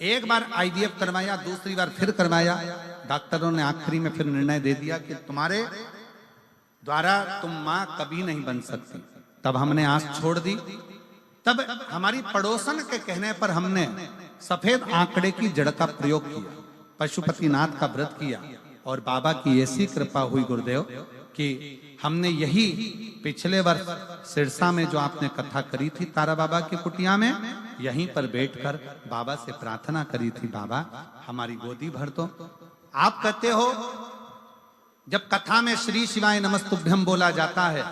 एक बार आईवीएफ करवाया, दूसरी बार फिर करवाया। डॉक्टरों ने आखिरी में फिर निर्णय दे दिया कि तुम्हारे द्वारा तुम मां कभी नहीं बन सकती। तब हमने आस छोड़ दी। तब हमारी पड़ोसन के कहने पर हमने सफेद आंकड़े की जड़ का प्रयोग किया, पशुपतिनाथ का व्रत किया और बाबा की ऐसी कृपा हुई गुरुदेव कि हमने यही पिछले वर्ष सिरसा में जो आपने कथा करी थी तारा बाबा की कुटिया में, यहीं पर बैठकर बाबा से प्रार्थना करी थी, बाबा हमारी गोदी भर दो। आप कहते हो जब कथा में श्री शिवाय नमस्तुभ्यम बोला जाता है,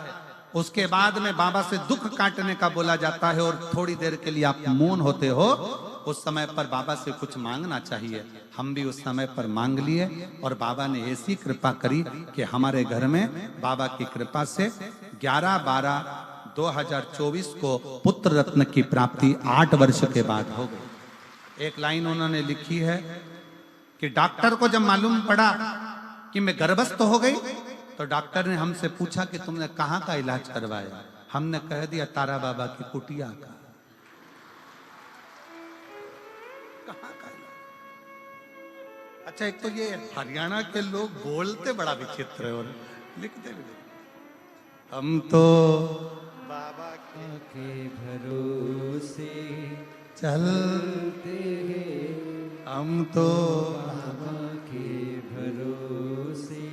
उसके बाद में बाबा से दुख काटने का बोला जाता है और थोड़ी देर के लिए आप मौन होते हो, उस समय पर बाबा से कुछ मांगना चाहिए। हम भी उस समय पर मांग लिए और बाबा ने ऐसी कृपा करी कि हमारे घर में बाबा की कृपा से 11/12/2024 को पुत्र रत्न की प्राप्ति 8 वर्ष के बाद हो गई। एक लाइन उन्होंने लिखी है कि डॉक्टर को जब मालूम पड़ा कि मैं गर्भस्थ हो गई तो डॉक्टर ने हमसे पूछा कि तुमने कहाँ का इलाज करवाया। हमने कह दिया तारा बाबा की कुटिया का। कहाँ का इलाज? अच्छा, एक तो ये हरियाणा के लोग बोलते बड़ा विचित्र है और लिखते भी। हम तो बाबा के भरोसे चलते हैं, हम तो बाबा के भरोसे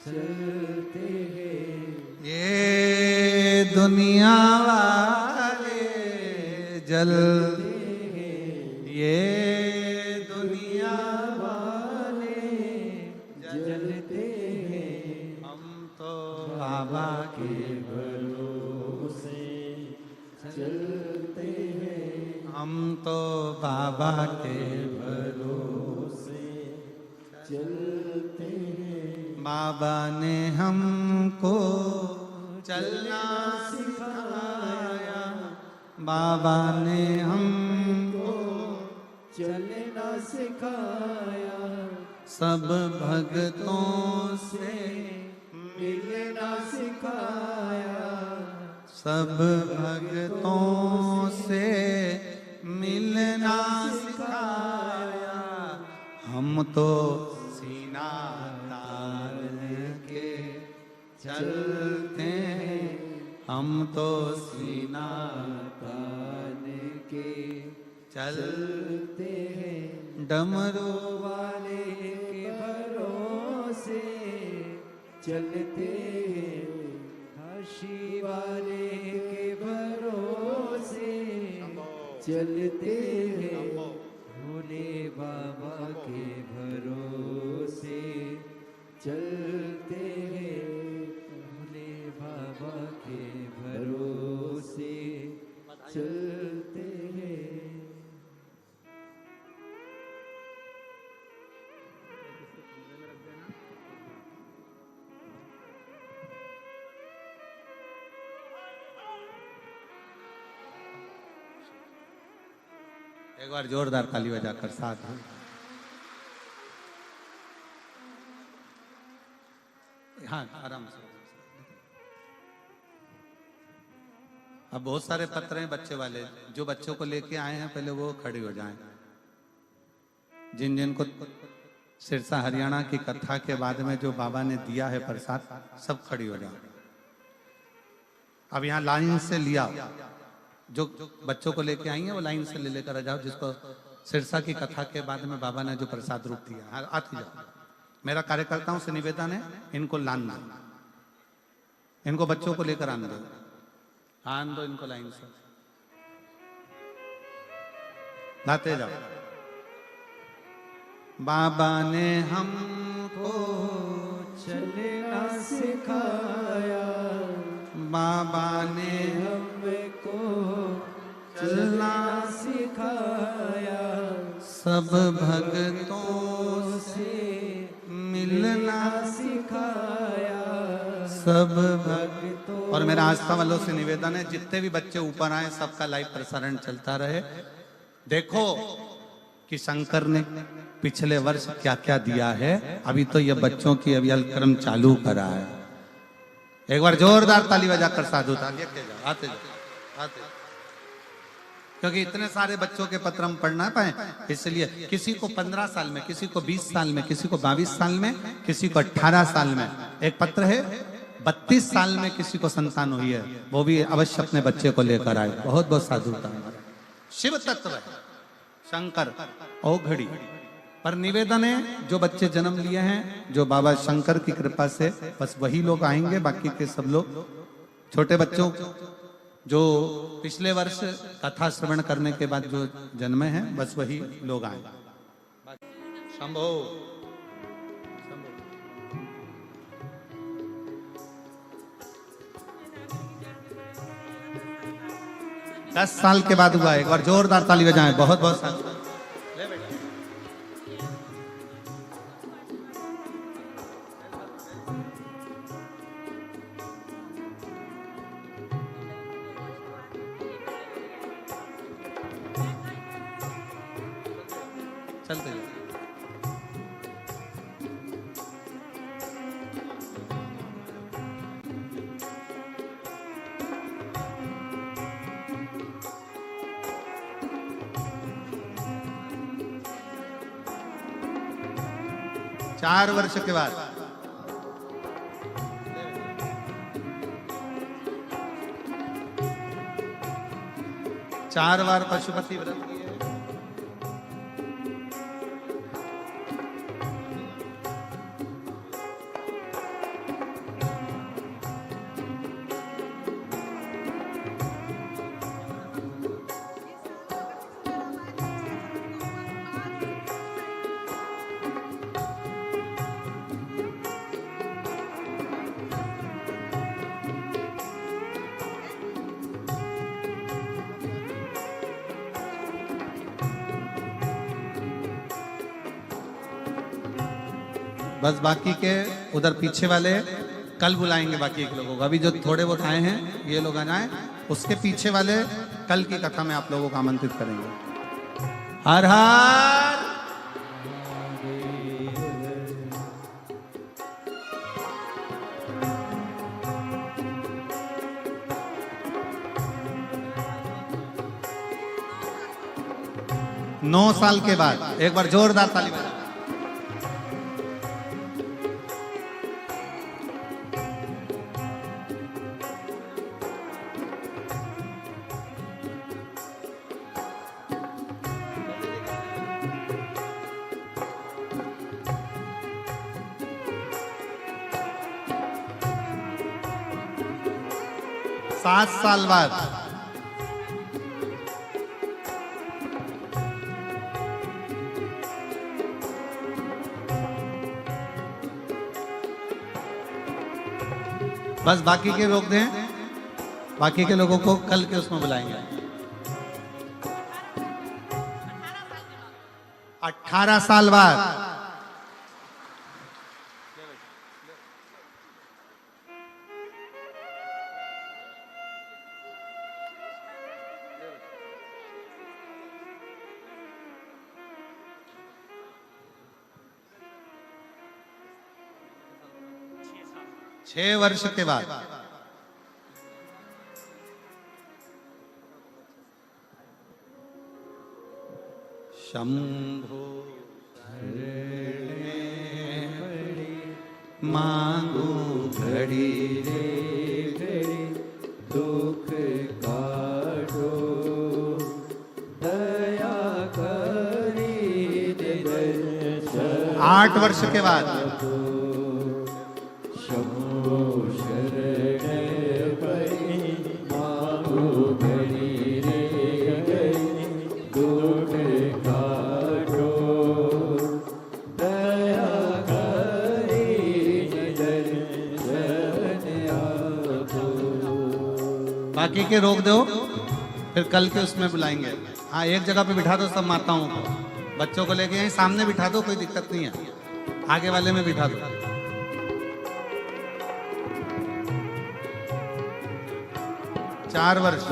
चलते हैं। ये दुनिया वाले जलते हैं, ये दुनिया वाले जलते हैं, हम तो बाबा के भरोसे चलते हैं। हम तो बाबा के भरोसे चलते हैं। बाबा ने हमको चलना सिखाया, बाबा ने हमको चलना सिखाया, सब भक्तों से मिलना सिखाया, सब भक्तों से मिलना सिखाया। हम तो सीना तान के चलते हैं, हम तो सीना तान के चलते हैं। डमरू वाले के भरोसे चलते हैं, काशी वाले के भरोसे चलते हैं, भोले बाबा के भरोसे चलते हैं, भोले बाबा के भरोसे चलते हैं। एक बार जोरदार ताली बजाकर साथ हैं। हाँ आराम से। अब बहुत सारे पत्र हैं बच्चे वाले, जो बच्चों को लेके आए हैं पहले वो खड़े हो जाएं। जिन जिन को सिरसा हरियाणा की कथा के बाद में जो बाबा ने दिया है प्रसाद, सब खड़ी हो जाओ। अब यहाँ लाइन से लिया जो बच्चों को लेके आई हैं वो लाइन से ले लेकर आ जाओ, जिसको सिरसा की कथा के बाद में बाबा ने जो प्रसाद रूप दिया। हाँ, आती जाओ। मेरा कार्यकर्ताओं से निवेदन है, इनको लाना, इनको बच्चों को लेकर आन दो, आन दो इनको लाइन से, लाते जाओ। बाबा ने हमको चलना सिखाया, बाबा ने हमको चलना सिखाया, सब भक्तों से मिलना सिखाया, सब भक्तों। और मेरा आस्था वालों से निवेदन है, जितने भी बच्चे ऊपर आए सबका लाइव प्रसारण चलता रहे। देखो कि शंकर ने पिछले वर्ष क्या क्या दिया है। अभी तो ये बच्चों की अभी क्रम चालू करा है। एक बार जोरदार ताली बजाकर साधु था, देखते जाओ, आते जाओ, आते जाओ। क्योंकि इतने सारे बच्चों के पत्र हम पढ़ ना पाए, इसलिए किसी को 15 साल में, किसी को 20 साल में, किसी को 22 साल में, किसी को 18 साल में। एक पत्र है 32 साल में किसी को संतान हुई है, वो भी अवश्य अपने बच्चे को लेकर आए। बहुत बहुत साधुता। शिव तत्व है शंकर औघड़ी पर निवेदन है, जो बच्चे जन्म लिए हैं, जो बाबा शंकर की कृपा से, बस वही लोग आएंगे। बाकी के सब लोग छोटे बच्चों जो पिछले वर्ष कथा श्रवण करने के बाद जो जन्मे हैं, बस वही लोग आए। शंभो 10 साल के बाद हुआ। एक बार जोरदार ताली बजाएं। बहुत बहुत साल। चलते जाओ। चार वर्ष के बाद 4 बार पशुपति व्रत किए। बस बाकी के उधर पीछे वाले कल बुलाएंगे बाकी के लोगों को। अभी जो थोड़े बहुत आए हैं ये लोग आ जाएं, उसके पीछे वाले कल की कथा में आप लोगों को आमंत्रित करेंगे। हर हर 9 साल के बाद एक बार जोरदार ताली बजाओ। सात साल बाद बस बाकी के लोग दें, बाकी के लोगों को कल के उसमें बुलाएंगे। 18 साल बाद छह वर्ष के बाद शंभो मांगू घड़ी रे घड़ी दुख काटो 8 वर्ष के बाद शंभो शरण परी मांगो घड़ी रे घड़ी दुख काटो दया करी दर्शन आपो। बाकी के रोक दो, फिर कल के उसमें बुलाएंगे। हाँ, एक जगह पे बिठा दो सब माताओं को, बच्चों को लेके यहीं सामने बिठा दो, कोई दिक्कत नहीं है, आगे वाले में बिठा दो। 4 वर्ष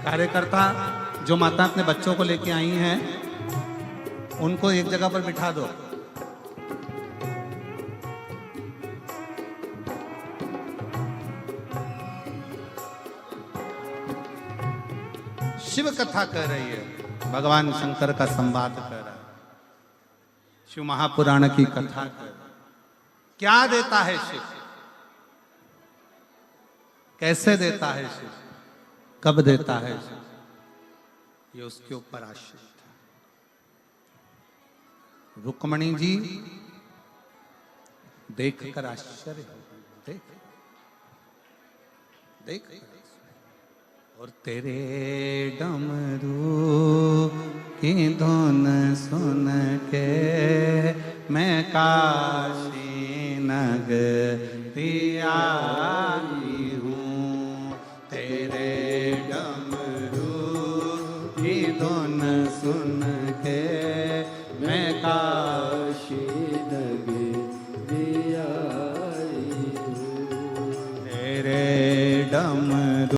कार्यकर्ता जो माता अपने बच्चों को लेके आई हैं, उनको एक जगह पर बिठा दो। शिव कथा कह रही है, भगवान शंकर का संवाद कर रहा है, शिव महापुराण की कथा कर रहा है। क्या देता है शिव, कैसे देता है शिव, कब देता है शिव, ये उसके ऊपर आश्रित है। रुक्मणी जी देखकर आश्चर्य हो गई, देख और तेरे डमरू की धुन सुन के मैं काशी नगरी आई हूँ। तेरे डमरू की धुन सुन के मैं काशी नगरी आई हूँ। तेरे डमरू